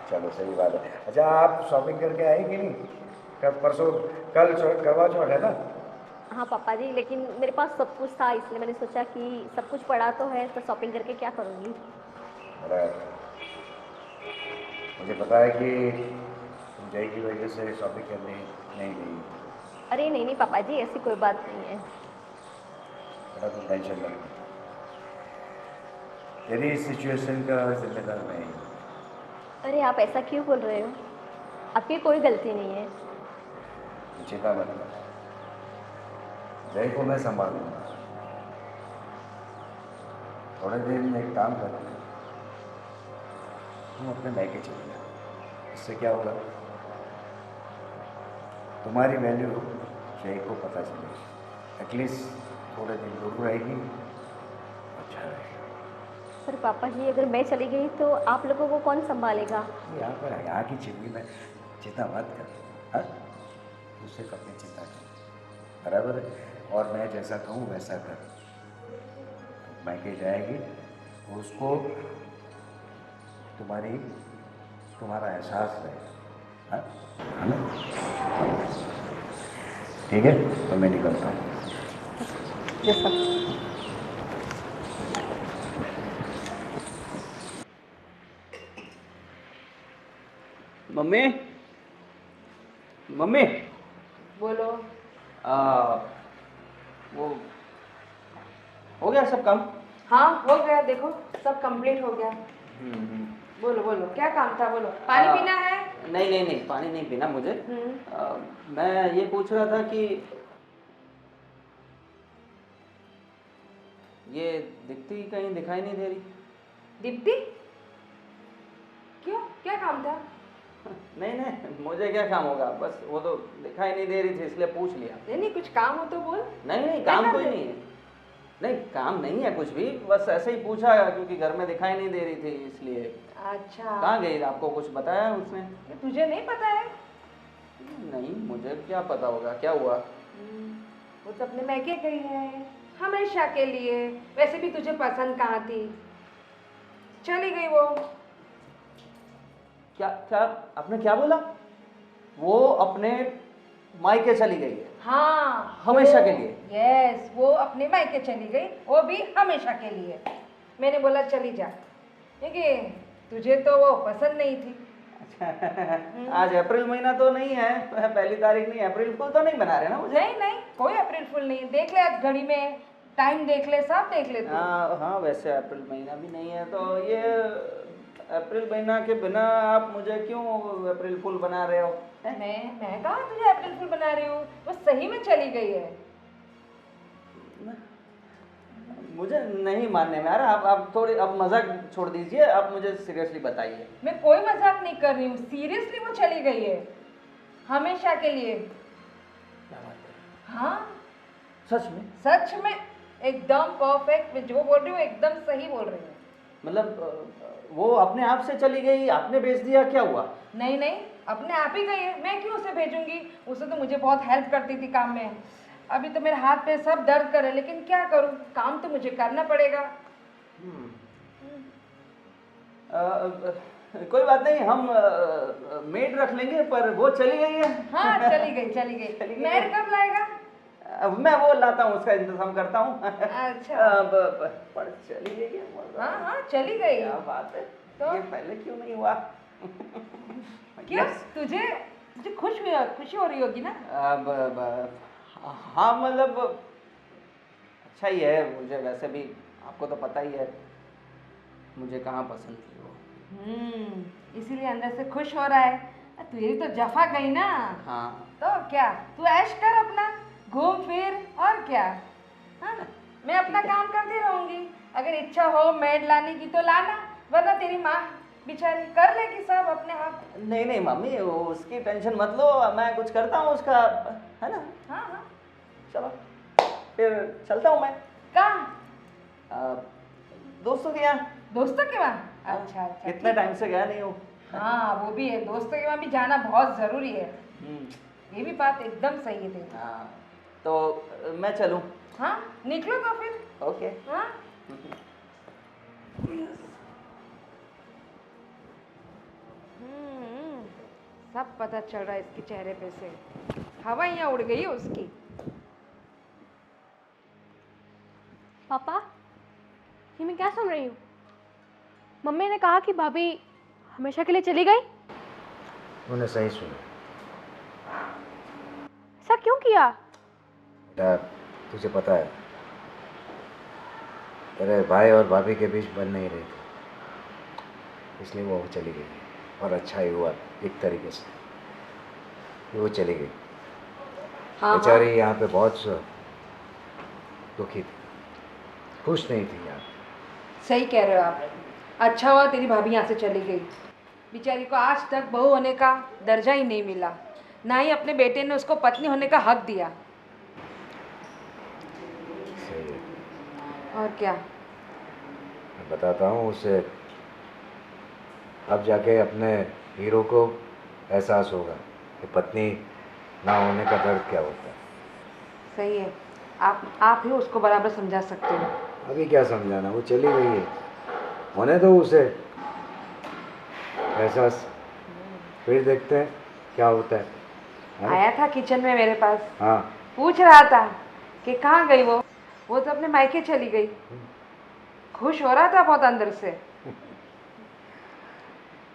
चलो सही बात है। अच्छा, आप शॉपिंग करके आए कि नहीं? कल परसों, कल करवा चौथ है ना? हाँ पापा जी, लेकिन मेरे पास सब कुछ था इसलिए मैंने सोचा कि सब कुछ पड़ा तो है तो शॉपिंग करके क्या करूँगी। अरे, मुझे पता है कि तुम जय की वजह से शॉपिंग करने नहीं गई। अरे नहीं नहीं पापा जी, ऐसी कोई बात नहीं है। बेटा तुम टेंशन मत लो, तेरी इस सिचुएशन का जिम्मेदार मैं ही हूँ। अरे आप ऐसा क्यों बोल रहे हो? आपकी कोई गलती नहीं है। तुम चिंता मत कर, जय को मैं संभालूंगा। थोड़े दिन एक काम कर, तुम अपने मैके चले जाओ। इससे क्या होगा, तुम्हारी वैल्यू जय को पता चलेगी, एटलीस्ट थोड़े दिन दूर रहेगी, अच्छा रहेगा। पर पापा जी, अगर मैं चली गई तो आप लोगों को कौन संभालेगा? यहाँ की चिंता में चिंता मत कर, हाँ? तू सिर्फ अपनी चिंता कर, बराबर है? और मैं जैसा कहूँ वैसा कर। तो मैके जाएगी, उसको तुम्हारा एहसास रहेगा, हाँ? है ना? ठीक है, तो मैं निकलता हूँ। जैसा मम्मी, मम्मी, बोलो। वो हो गया सब काम? हाँ, हो गया, देखो सब कंप्लीट हो गया। बोलो बोलो, क्या काम था, बोलो। पानी पीना है? नहीं नहीं नहीं, पानी नहीं पीना मुझे। मैं ये पूछ रहा था कि ये दिखती कहीं दिखाई नहीं दे रही। दीप्ति? क्यों, क्या काम था? नहीं नहीं, मुझे क्या काम होगा, बस वो तो दिखाई नहीं दे रही थी इसलिए पूछ लिया। नहीं नहीं, कुछ काम हो तो बोल। नहीं नहीं, क्या काम काम कोई है? नहीं है। नहीं, काम नहीं है कुछ भी, बस ऐसे ही पूछा क्योंकि घर में दिखाई नहीं दे रही थी इसलिए। अच्छा, कहाँ गई, आपको कुछ बताया उसने? ये तुझे नहीं पता है? नहीं, मुझे क्या पता होगा, क्या हुआ? वो तो अपने मैके गई है हमेशा के लिए। वैसे भी तुझे पसंद कहाँ थी, चली गई वो। क्या क्या आपने क्या बोला? वो अपने मायके चली गई है? हाँ, हमेशा के लिए? यस, वो अपने मायके चली गई, वो भी हमेशा के लिए। मैंने बोला चली जा, क्योंकि तुझे तो वो पसंद नहीं थी। आज अप्रैल महीना तो नहीं है, 1 तारीख नहीं, अप्रैल फूल तो नहीं बना रहे ना मुझे? नहीं नहीं, कोई अप्रैल फुल नहीं। देख ले आज घड़ी में, टाइम देख ले, सब देख ले तू। हाँ, वैसे अप्रैल महीना भी नहीं है, तो ये अप्रैल महीना के बिना आप मुझे क्यों अप्रैल फूल बना रहे हो? हैं? मैं कहाँ तुझे अप्रैल फुल बना रही हूँ, वो सही में चली गई है। मुझे नहीं मानने में आ रहा। आप थोड़ी अब मजाक छोड़ दीजिए, आप मुझे सीरियसली बताइए। मैं कोई मजाक नहीं कर रही हूँ, सीरियसली वो चली गई है हमेशा के लिए। क्या बात है? हाँ, सच में? सच में, एकदम परफेक्ट। मैं जो बोल रही हूँ एकदम सही बोल रही हूँ। मतलब वो अपने आप से चली गई, आपने भेज दिया, क्या हुआ? नहीं नहीं, अपने आप ही गई है, मैं क्यों उसे भेजूंगी? उसे तो मुझे बहुत हेल्प करती थी काम में। अभी तो मेरे हाथ पे सब दर्द करे, लेकिन क्या करूँ, काम तो मुझे करना पड़ेगा। कोई बात नहीं, हम मेड रख लेंगे, पर वो चली गई है। हाँ चली गई चली गई। चली गई। मेड कब लाएगा? मैं वो लाता हूँ, उसका इंतजाम करता हूँ। अच्छा। पर चली गई है। हाँ हाँ चली गई। क्या बात है, तो? ये पहले क्यों नहीं हुआ? क्यों? तुझे तुझे खुशी हो रही होगी ना? हाँ मतलब अच्छा ही है। मुझे वैसे भी आपको तो पता ही है मुझे कहाँ पसंद थी वो। इसीलिए अंदर से खुश हो रहा है। तेरी तो जफा गई ना। हाँ। तो क्या, तू ऐश कर अपना, घूम फिर, और क्या। हाँ, मैं अपना काम करती रहूंगी। अगर इच्छा हो मेड लाने की तो लाना, वरना तेरी माँ बेचारी कर लेगी सब अपने आप। नहीं नहीं मम्मी, उसकी टेंशन मत लो, मैं कुछ करता हूँ उसका, है ना? हाँ हाँ। चलो फिर चलता हूँ मैं। कहाँ? दोस्तों के यहाँ। दोस्तों के वहाँ? अच्छा अच्छा। कितने टाइम से गया नहीं हूँ। हाँ वो भी है, दोस्तों के वहाँ भी जाना बहुत जरूरी है। ये भी बात एकदम सही है तेरी। हाँ, तो मैं चलूँ? हाँ निकलो तो फिर। ओके। हाँ। सब पता चल रहा है इसके चेहरे पे से, हवा यहाँ उड़ गई है उसकी। पापा, ये मैं क्या सुन रही हूँ? मम्मी ने कहा कि भाभी हमेशा के लिए चली गई। उन्हें सही सुना। ऐसा क्यों किया? बेटा, तुझे पता है तेरे भाई और भाभी के बीच बन नहीं रही थी, इसलिए वो चली गई। और अच्छा ही हुआ एक तरीके से कि वो चली गई। हाँ बेचारी यहाँ पे बहुत दुखी थी, खुश नहीं थी यहाँ। सही कह रहे हो आप। अच्छा हुआ तेरी भाभी यहाँ से चली गई। बेचारी को आज तक बहू होने का दर्जा ही नहीं मिला, ना ही अपने बेटे ने उसको पत्नी होने का हक दिया। सही है। और क्या। मैं बताता हूँ उसे, अब जाके अपने हीरो को एहसास होगा कि पत्नी ना होने का दर्द क्या होता है। सही है, आप ही उसको बराबर समझा सकते हो। अभी क्या समझाना, वो चली गई है, होने दो उसे एहसास, फिर देखते हैं क्या होता है। आया था किचन में मेरे पास, हाँ। पूछ रहा था कि कहाँ गई वो तो अपने मायके चली गई। खुश हो रहा था बहुत अंदर से।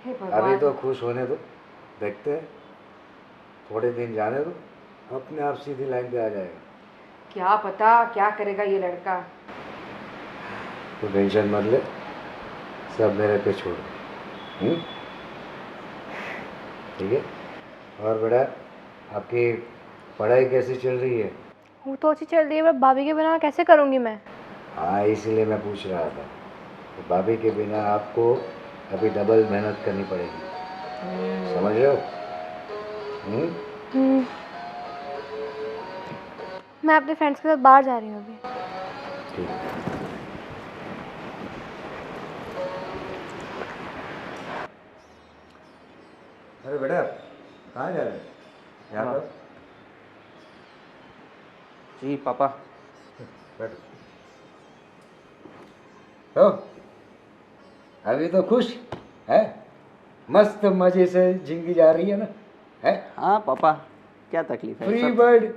हे भगवान। अभी तो खुश होने दो, देखते हैं, थोड़े दिन जाने दो, अपने आप सीधी लाइन पे आ जाएगा। क्या पता क्या करेगा ये लड़का। तो टेंशन मत ले, सब मेरे पे छोड़। ठीक है। और बेटा, आपकी पढ़ाई कैसी चल रही है? वो तो अच्छी चल रही है, पर भाभी के बिना कैसे करूँगी मैं? हाँ, इसीलिए मैं पूछ रहा था कि भाभी के बिना आपको अभी डबल मेहनत करनी पड़ेगी, समझ रहे हो? मैं अपने फ्रेंड्स के साथ बाहर जा रही हूँ अभी। ठीक है। अरे बेटा, कहाँ जा रहे हैं? यहाँ पर। जी पापा। बैठो। तो अभी तो खुश है, मस्त मजे से जिंदगी जा रही है ना? है? हाँ पापा, क्या तकलीफ है? Free bird.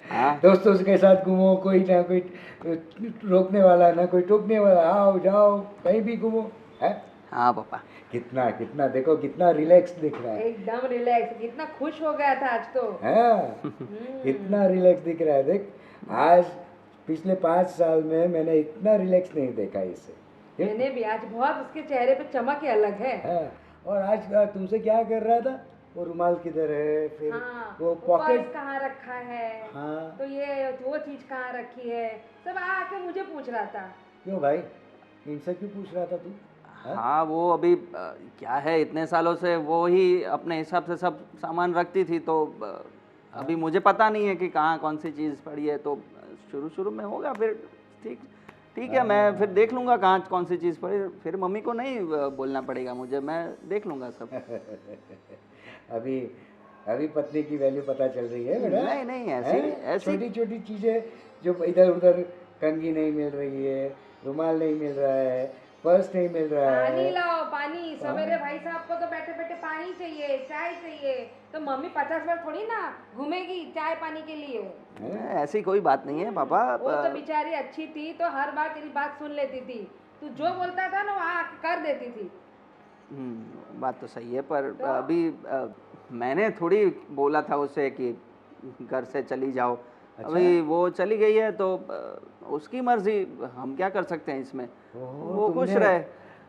हाँ। दोस्तों के साथ घूमो, कोई ना कोई रोकने वाला ना कोई टोकने वाला, आओ जाओ कहीं भी घूमो। है? हाँ पापा। कितना कितना देखो, कितना रिलैक्स दिख रहा है। एकदम रिलैक्स, कितना खुश हो गया था आज तो। हाँ, कितना रिलैक्स दिख रहा है। देख, आज पिछले 5 साल में मैंने इतना रिलैक्स नहीं देखा इसे। मैंने भी आज बहुत उसके चेहरे पे चमक ही अलग है। हाँ, और आज तुमसे क्या कर रहा था? वो रुमाल किधर है, फिर हाँ, वो पर्स पॉकेट कहाँ रखा है, हाँ। तो ये वो चीज कहाँ रखी है, सब आके मुझे पूछ रहा था। क्यों भाई, इनसे क्यों पूछ रहा था तू? हाँ वो अभी क्या है, इतने सालों से वो ही अपने हिसाब से सब सामान रखती थी, तो अभी मुझे पता नहीं है कि कहाँ कौन सी चीज़ पड़ी है, तो शुरू शुरू में होगा, फिर ठीक ठीक है, मैं फिर देख लूँगा कहाँ कौन सी चीज़ पड़े, फिर मम्मी को नहीं बोलना पड़ेगा मुझे, मैं देख लूँगा सब। अभी अभी पत्नी की वैल्यू पता चल रही है बेटा। नहीं नहीं, ऐसी छोटी छोटी चीज़ें जो इधर उधर, कंघी नहीं मिल रही है, रुमाल नहीं मिल रहा है, पर्स नहीं मिल रहा पानी है। लाओ, पानी। सवेरे भाई साहब को तो बैठे बैठे पानी चाहिए, चाय चाहिए, तो मम्मी 50 बार थोड़ी ना घूमेगी चाय पानी के लिए। ऐसी कोई बात नहीं है पापा। वो तो बेचारी अच्छी थी तो हर बार तेरी बात सुन लेती थी, तू जो बोलता था ना वहाँ कर देती थी। बात तो सही है, पर अभी मैंने थोड़ी बोला था उसे कि घर से चली जाओ। अभी वो चली गई है तो उसकी मर्जी, हम क्या कर सकते हैं इसमें। वो खुश रहे।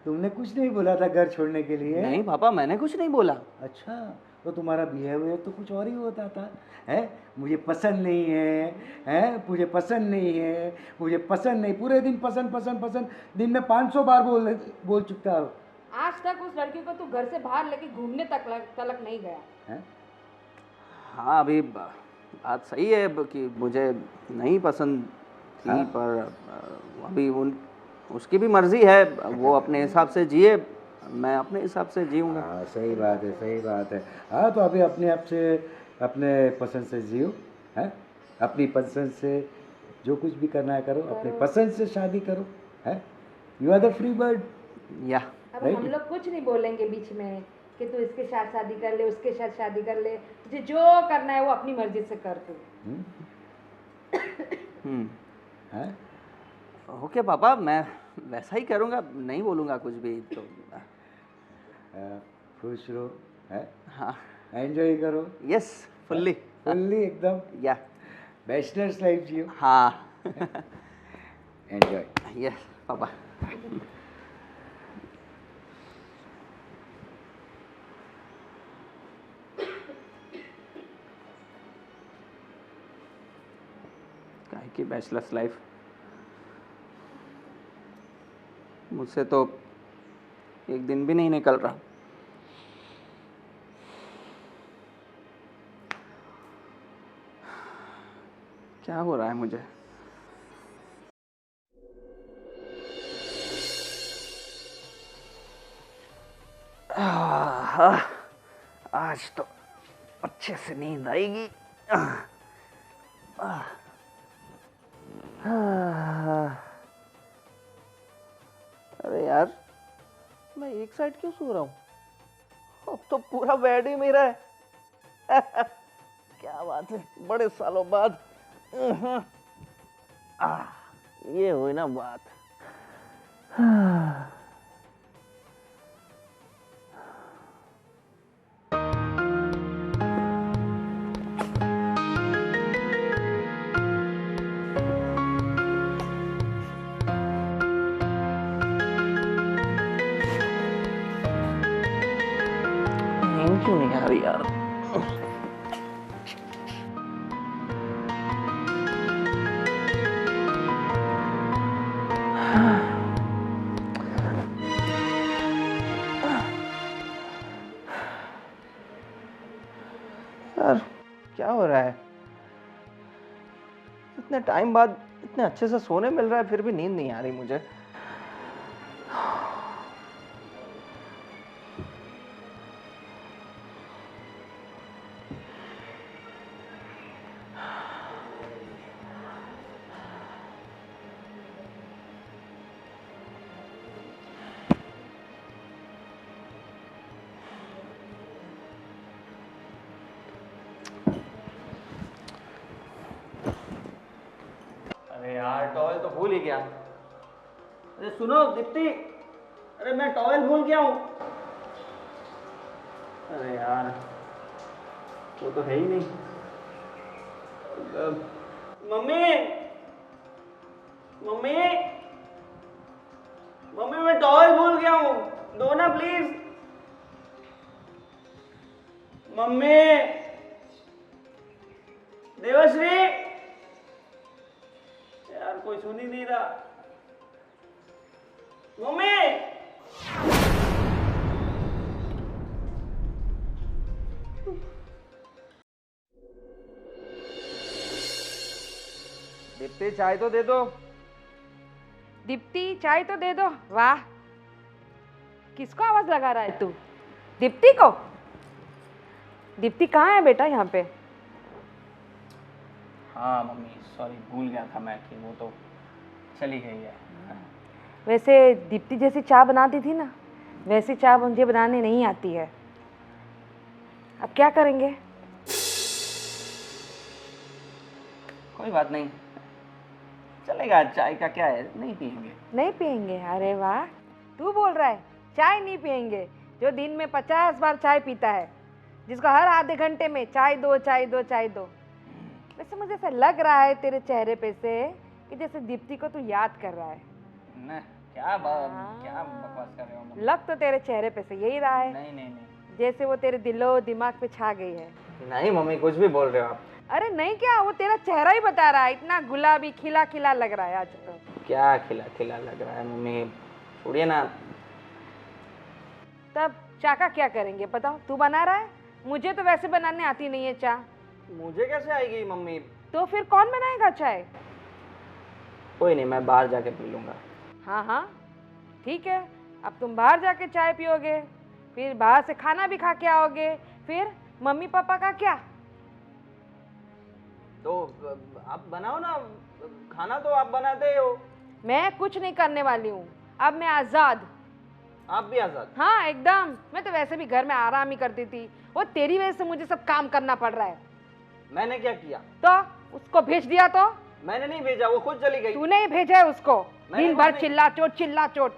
तुमने कुछ नहीं बोला था घर छोड़ने के लिए? नहीं पापा, मैंने कुछ नहीं बोला। अच्छा, तो तुम्हारा बिहेवियर तो कुछ और ही होता था। है मुझे पसंद नहीं है, मुझे पसंद नहीं है, मुझे पसंद नहीं, पूरे दिन पसंद पसंद पसंद, दिन में 500 बार बोल चुका हो। आज तक उस लड़की को तू घर से बाहर लेके घूमने तलक नहीं गया है? हाँ, अभी बात सही है कि मुझे नहीं पसंद थी। हाँ? पर अभी उसकी भी मर्जी है, वो अपने हिसाब से जिए, मैं अपने हिसाब से जीऊँगा। हाँ, सही बात है, सही बात है। हाँ, तो अभी अपने आप से, अपने पसंद से जियो, है अपनी पसंद से जो कुछ भी करना है करो, अपनी पसंद से शादी करो, है you are the free bird. या अब हम लोग कुछ नहीं बोलेंगे बीच में कि तू इसके साथ शादी कर ले, उसके साथ शादी कर ले, तुझे जो करना है वो अपनी मर्जी से कर तू। है? ओके पापा, मैं वैसा ही करूँगा, नहीं बोलूँगा कुछ भी। तो खुश रहो, है हाँ, एंजॉय करो। यस, फुल्ली फुल्ली एकदम या बैचलर्स लाइफ जियो। हाँ एंजॉय। Yes papa. काहे की बैचलर्स लाइफ, मुझसे तो एक दिन भी नहीं निकल रहा। क्या हो रहा है मुझे? आज तो अच्छे से नींद आएगी। अरे यार, मैं एक साइड क्यों सो रहा हूँ? अब तो पूरा बेड ही मेरा है। क्या बात है, बड़े सालों बाद। ये हुई ना बात। नींद क्यों नहीं आ रही यार? यार क्या हो रहा है? इतने टाइम बाद इतने अच्छे से सोने मिल रहा है, फिर भी नींद नहीं आ रही मुझे। अरे यार, टॉवेल तो भूल ही गया। अरे सुनो दीप्ति, अरे मैं टॉवेल भूल गया हूँ। अरे यार, वो तो है ही नहीं। मम्मी, मम्मी, मम्मी, मैं टॉवेल भूल गया हूँ, दो ना प्लीज। मम्मी, देवश्री, यार कोई सुन ही नहीं रहा। मम्मी, दीप्ति चाय तो दे दो। दीप्ति चाय तो दे दो। वाह, किसको आवाज लगा रहा है तू? दीप्ति को? दीप्ति कहाँ है बेटा यहाँ पे? हाँ मम्मी सॉरी, भूल गया था मैं कि वो तो चली गई है। वैसे दीप्ति जैसी चाय बनाती थी ना, वैसी चाय मुझे बनाने नहीं आती है। अब क्या करेंगे? कोई बात नहीं, चलेगा। चाय का क्या है, नहीं पियेंगे। नहीं पियेंगे? अरे वाह, तू बोल रहा है चाय नहीं पियेंगे? जो दिन में 50 बार चाय पीता है, जिसको हर आधे घंटे में चाय दो चाय दो चाय दो। वैसे मुझे ऐसा लग रहा है तेरे चेहरे पे से कि जैसे दीप्ति को तू याद कर रहा है। न, क्या बकवास कर रहे हो मम्मी? लग तो तेरे चेहरे पे से यही रहा है। नहीं नहीं नहीं जैसे वो तेरे दिलो दिमाग पे छा गई है। नहीं मम्मी, कुछ भी बोल रहे हो आप। अरे नहीं, क्या वो तेरा चेहरा ही बता रहा है, इतना गुलाबी खिला खिला लग रहा है आज तो। क्या खिला खिला लग रहा है मम्मी, छोड़िए ना। तब चाय का क्या करेंगे बताओ? तू बना रहा है? मुझे तो वैसे बनाने आती नहीं है चाय। मुझे कैसे आएगी मम्मी? तो फिर कौन बनाएगा चाय? कोई नहीं, मैं बाहर जाके पी लूंगा। हाँ हाँ ठीक है, अब तुम बाहर जाके चाय पियोगे, फिर बाहर से खाना भी खा के आओगे, फिर मम्मी पापा का क्या? तो आप बनाओ ना, खाना तो आप बनाते हो। मैं कुछ नहीं करने वाली हूँ, अब मैं आज़ाद। आप भी आजाद? हाँ एकदम, मैं तो वैसे भी घर में आराम ही करती थी, वो तेरी वजह से मुझे सब काम करना पड़ रहा है। मैंने क्या किया? तो उसको भेज दिया तो? मैंने नहीं भेजा, वो खुद चली गई। तूने ही भेजा है उसको, मैंने दिन भर कुछ चिल्ला चोट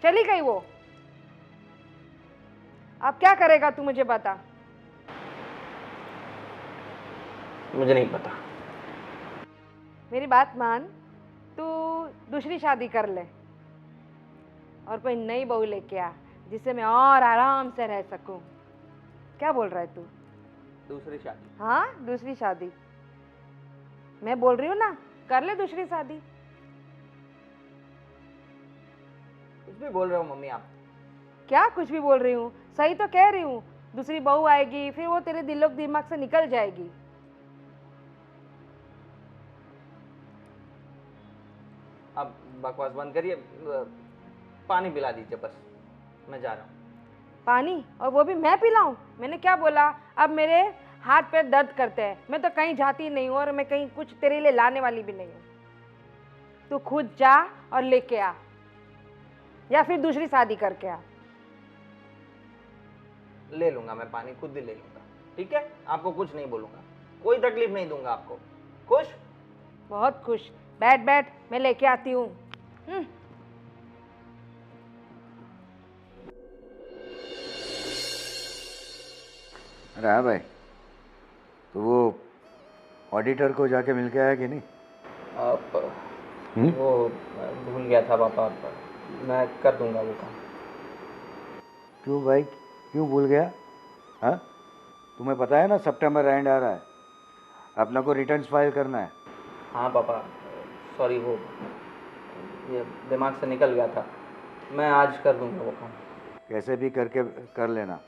चली गई वो। अब क्या करेगा तू मुझे बता। मुझे नहीं पता। मेरी बात मान, तू दूसरी शादी कर ले और कोई नई बहू लेके आ, जिससे मैं और आराम से रह सकूं। क्या बोल रहा है तू? दूसरी शादी? हाँ दूसरी शादी, मैं बोल रही हूँ ना, कर ले दूसरी शादी। कुछ भी बोल रहे हो मम्मी आप। क्या कुछ भी बोल रही हूँ? सही तो कह रही हूँ। दूसरी बहू आएगी, फिर वो तेरे दिलो दिमाग से निकल जाएगी। अब बकवास बंद करिए, पानी पिला दीजिए बस, मैं जा रहा हूँ। पानी? और वो भी मैं पिलाऊं? मैंने क्या बोला? अब मेरे हाथ पैर दर्द करते हैं, मैं तो कहीं जाती नहीं हूँ और मैं कहीं कुछ तेरे लिए लाने वाली भी नहीं हूँ। तू खुद जा और लेके आ, या फिर दूसरी शादी करके आ। ले लूंगा मैं पानी, खुद ही ले लूंगा, ठीक है? आपको कुछ नहीं बोलूंगा, कोई तकलीफ नहीं दूंगा आपको। खुश? बहुत खुश। बैठ बैठ, मैं लेके आती हूँ। अरे हाँ भाई, तो वो ऑडिटर को जाके मिल के आया कि नहीं? आप वो भूल गया था पापा, मैं कर दूंगा वो काम। क्यों भाई, क्यों भूल गया? हाँ, तुम्हें पता है ना सितंबर एंड आ रहा है, अपना को रिटर्न्स फाइल करना है। हाँ पापा सॉरी, वो ये दिमाग से निकल गया था, मैं आज कर दूंगा वो काम। कैसे भी करके कर लेना,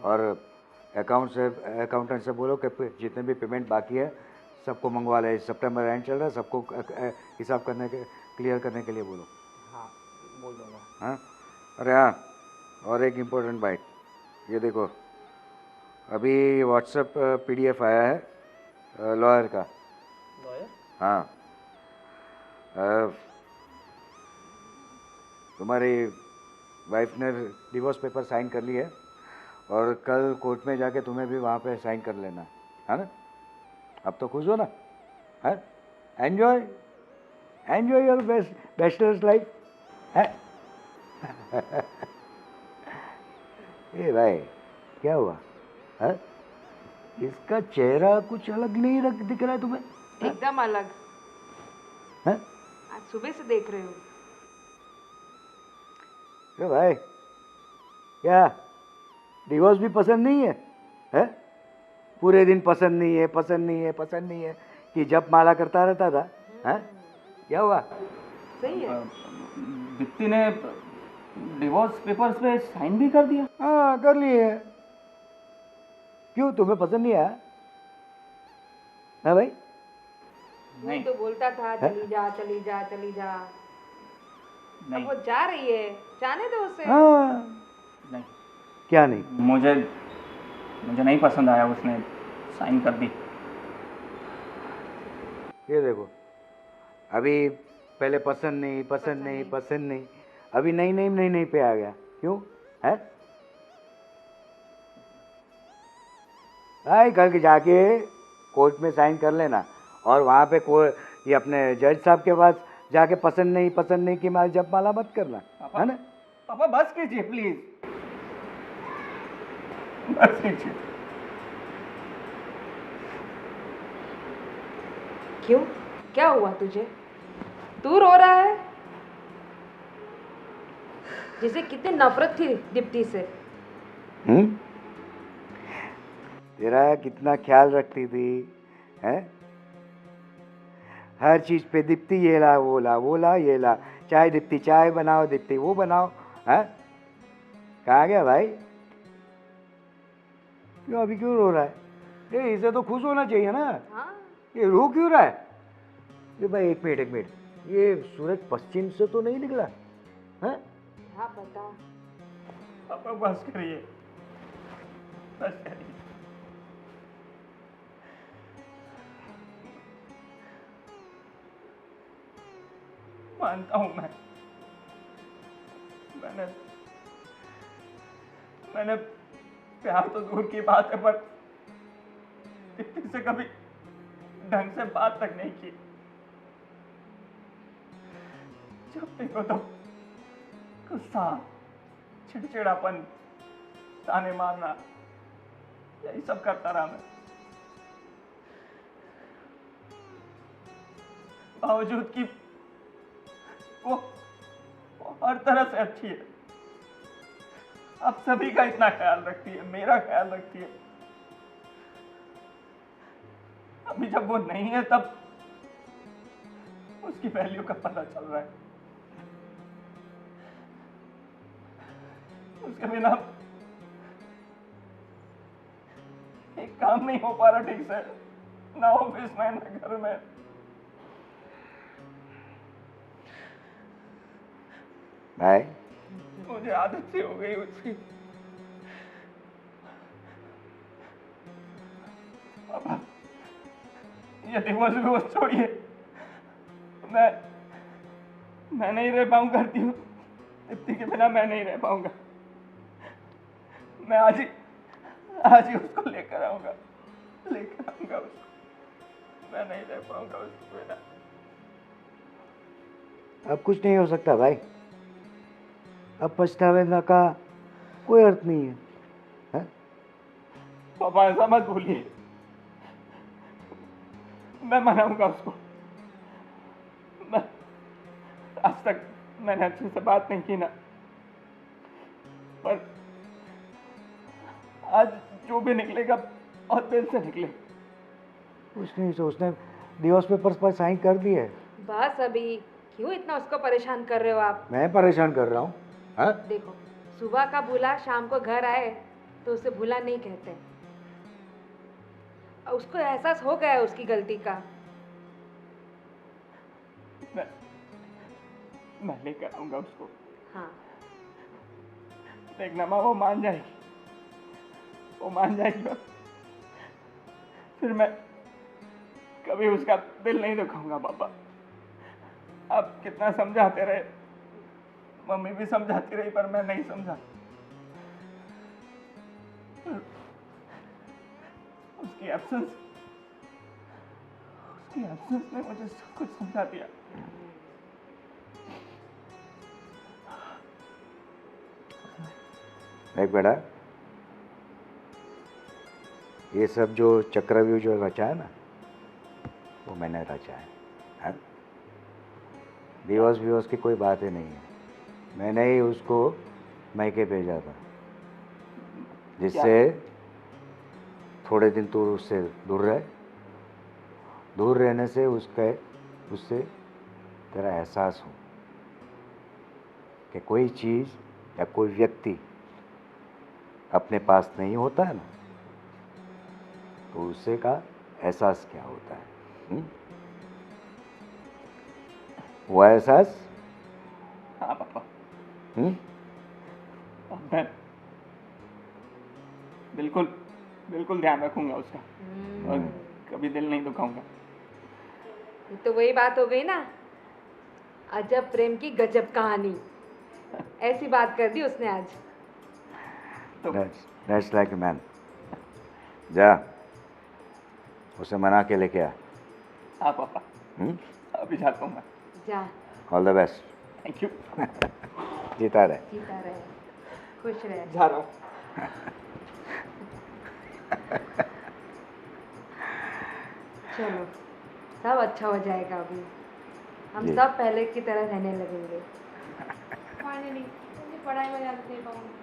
और अकाउंटेंट से बोलो कि जितने भी पेमेंट बाकी है सबको मंगवा ले। सितंबर एंड चल रहा है, सबको हिसाब करने के क्लियर करने के लिए बोलो। हाँ बोल दूंगा। हाँ, अरे हाँ, और एक इम्पोर्टेंट बाइट, ये देखो अभी व्हाट्सएप PDF आया है लॉयर का। लॉयर? हाँ, तुम्हारी वाइफ ने डिवोर्स पेपर साइन कर ली है, और कल कोर्ट में जाके तुम्हें भी वहाँ पे साइन कर लेना है ना? अब तो खुश हो ना? है, एंजॉय योर बैचलर्स लाइफ है। ए भाई, क्या हुआ है? इसका चेहरा कुछ अलग नहीं दिख रहा है तुम्हें? एकदम अलग है? आज सुबह से देख रही हूँ। ए भाई, क्या डिवोर्स भी पसंद नहीं है? है, पूरे दिन पसंद नहीं है, पसंद नहीं है, पसंद नहीं है कि जब माला करता रहता था। है, क्या हुआ? सही है। दीप्ति ने डिवोर्स पेपर्स पे साइन भी कर दिया? हाँ, कर लिए। क्यों, तुम्हें पसंद नहीं आया? हाँ भाई, तू नहीं तो बोलता था हैं? चली जा चली जा चली जा। अब नहीं वो जा रही है, जाने दो उसे। हाँ, नहीं, क्या नहीं? मुझे मुझे नहीं पसंद आया, उसने साइन कर दी। ये देखो, अभी पहले पसंद नहीं पसंद नहीं पसंद नहीं, अभी नहीं नहीं नहीं नहीं पे आ गया। क्यों है? आई कल के जाके कोर्ट में साइन कर लेना, और वहाँ पे ये अपने जज साहब के पास जाके पसंद नहीं कि मैं जब माला मत करना, पापा, है ना? पापा बस कीजिए प्लीज, बस कीजिए। क्यों, क्या हुआ तुझे? तू रो रहा है? जिसे कितनी नफरत थी दीप्ति से। तेरा कितना ख्याल रखती थी, हैं? हर चीज पे दीप्ति ये ला वो ला ये ला, चाय दीप्ति चाय बनाओ, दीप्ति वो बनाओ, हैं? कहाँ गया भाई? क्यों अभी क्यों रो रहा है? ये इसे तो खुश होना चाहिए ना। हाँ, ये रो क्यों रहा है? ये भाई एक मिनट, ये सूरज पश्चिम से तो नहीं निकला, हैं? क्या पता। पापा बस करिए, बस करिए। मानता हूं मैंने प्यार तो दूर की बात है, पर दीप्ति से कभी ढंग से बात तक नहीं की। जब देखो तो गुस्सा, चिड़चिड़ापन, ताने मारना, यही सब करता रहा मैं। बावजूद कि वो हर तरह से अच्छी है, आप सभी का इतना ख्याल रखती है, मेरा ख्याल रखती है। अभी जब वो नहीं है तब उसकी वैल्यू का पता चल रहा है। उसके बिना एक काम नहीं हो पा रहा ठीक से, ना ऑफिस में ना घर में। भाई मुझे आदत सी हो गई उसकी। पापा, ये डिवोर्स छोड़िए, मैं नहीं रह पाऊंगा दीप्ति के बिना, मैं नहीं रह पाऊंगा। मैं आज ही उसको लेकर आऊंगा उसको। मैं नहीं रह पाऊंगा उसके बिना। अब कुछ नहीं हो सकता भाई, अब पछतावे का कोई अर्थ नहीं है, हैं? पापा ऐसा मत भूलिए, मैं मनाऊंगा उसको। आज तक मैंने अच्छे से बात नहीं की ना, पर आज जो भी निकलेगा और दिल से निकले। कुछ नहीं, तो उसने डिवोर्स पेपर्स पर साइन कर दिए। बस अभी क्यों इतना उसको परेशान कर रहे हो आप? मैं परेशान कर रहा हूँ, हाँ? देखो, सुबह का भूला शाम को घर आए तो उसे भूला नहीं कहते। उसको एहसास हो गया है उसकी गलती का। मैं लेकर आऊंगा उसको। हाँ, देखना माँ, वो मान जाएगी और फिर मैं कभी उसका दिल नहीं दुखाऊंगा। पापा, आप कितना समझाते रहे, मम्मी भी समझाती रही, पर मैं नहीं समझा। उसकी एब्सेंस ने मुझे सब कुछ समझा दिया। देख बेटा, ये सब जो चक्रव्यूह जो रचा है ना, वो मैंने रचा है, हाँ? डिवोर्स की कोई बात ही नहीं है। मैंने ही उसको मैके भेजा था, जिससे थोड़े दिन तू उससे दूर रहे। दूर रहने से उससे तेरा एहसास हो कि कोई चीज़ या कोई व्यक्ति अपने पास नहीं होता है ना, तो उसे का एहसास क्या होता है। हुआ एहसास? हाँ पापा, हम्म? अब मैं बिल्कुल बिल्कुल ध्यान रखूंगा उसका और कभी दिल नहीं दुखाऊंगा। ये तो वही बात हो गई ना, अजब प्रेम की गजब कहानी। ऐसी बात कर दी उसने आज। तो That's like a man. जा, उसे मना के लेके आ। हाँ पापा, हम्म? अभी जाता हूँ मैं। जा, all the best. Thank you. जीता रहे। जीता रहे, खुश रहे। जा रहा हूँ। चलो, सब अच्छा हो जाएगा अभी। हम जी। सब पहले की तरह रहने लगेंगे। फाइनली मुझे पढ़ाई में ध्यान दे पाऊंगी।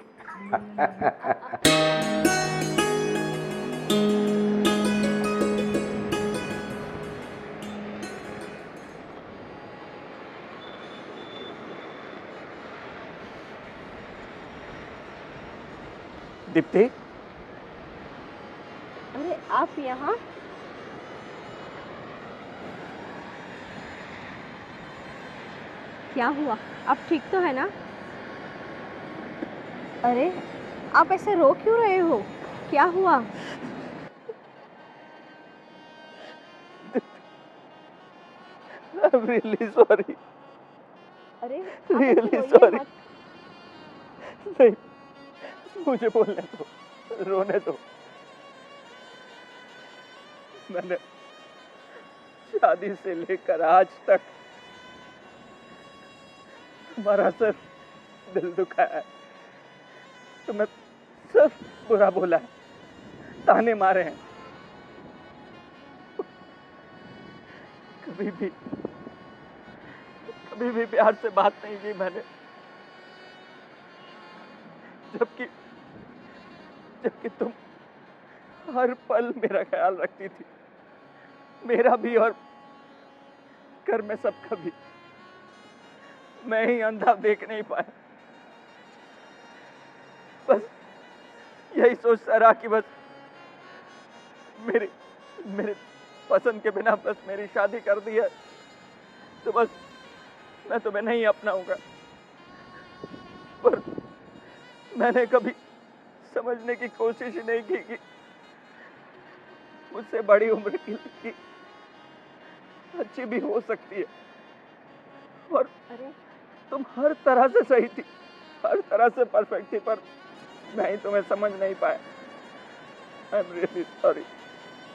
दीप्ति, अरे आप यहाँ? क्या हुआ? आप ठीक तो है ना? अरे आप ऐसे रो क्यों रहे हो? क्या हुआ? I'm really sorry. अरे आप ऐसे Really रोइए sorry. मत। नहीं, मुझे बोलने दो, रोने दो। मैंने शादी से लेकर आज तक तुम्हारा सिर्फ दिल दुखाया है, तुम्हें सिर्फ बुरा बोला है, ताने मारे हैं। कभी भी कभी भी प्यार से बात नहीं की मैंने, जबकि जबकि तुम हर पल मेरा ख्याल रखती थी, मेरा भी और घर में सबका भी। मैं ही अंधा देख नहीं पाया, बस यही सोचता रहा कि बस मेरी मेरे पसंद के बिना बस मेरी शादी कर दी है तो बस मैं तुम्हें नहीं अपनाऊंगा। पर मैंने कभी समझने की कोशिश ही नहीं की कि मुझसे बड़ी उम्र की लड़की अच्छी भी हो सकती है। और अरे तुम हर तरह से सही थी, हर तरह से परफेक्ट थी, पर मैं ही तुम्हें समझ नहीं पाया। I am really sorry.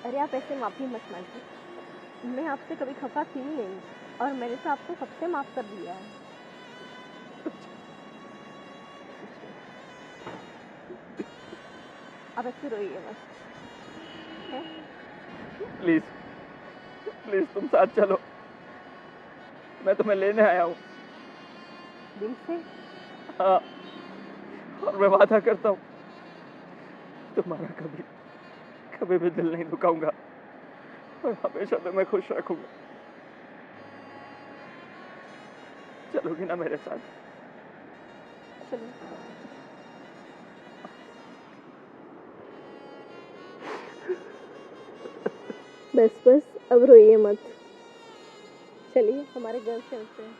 अरे आप ऐसे माफ़ी मत मांगिए। मैं आपसे कभी खफा थी ही नहीं और मैंने तो आपको सबसे माफ़ कर दिया है। आप ऐसे रोइए मत, ठीक है? प्लीज प्लीज तुम साथ चलो, मैं तुम्हें लेने आया हूँ। दिल से? हाँ, और मैं वादा करता हूँ तुम्हारा कभी कभी भी दिल नहीं दुखाऊंगा और हमेशा तुम्हें खुश रखूंगा। चलोगी ना मेरे साथ? चलो। बस बस अब रोइए मत। चलिए हमारे घर चलते हैं।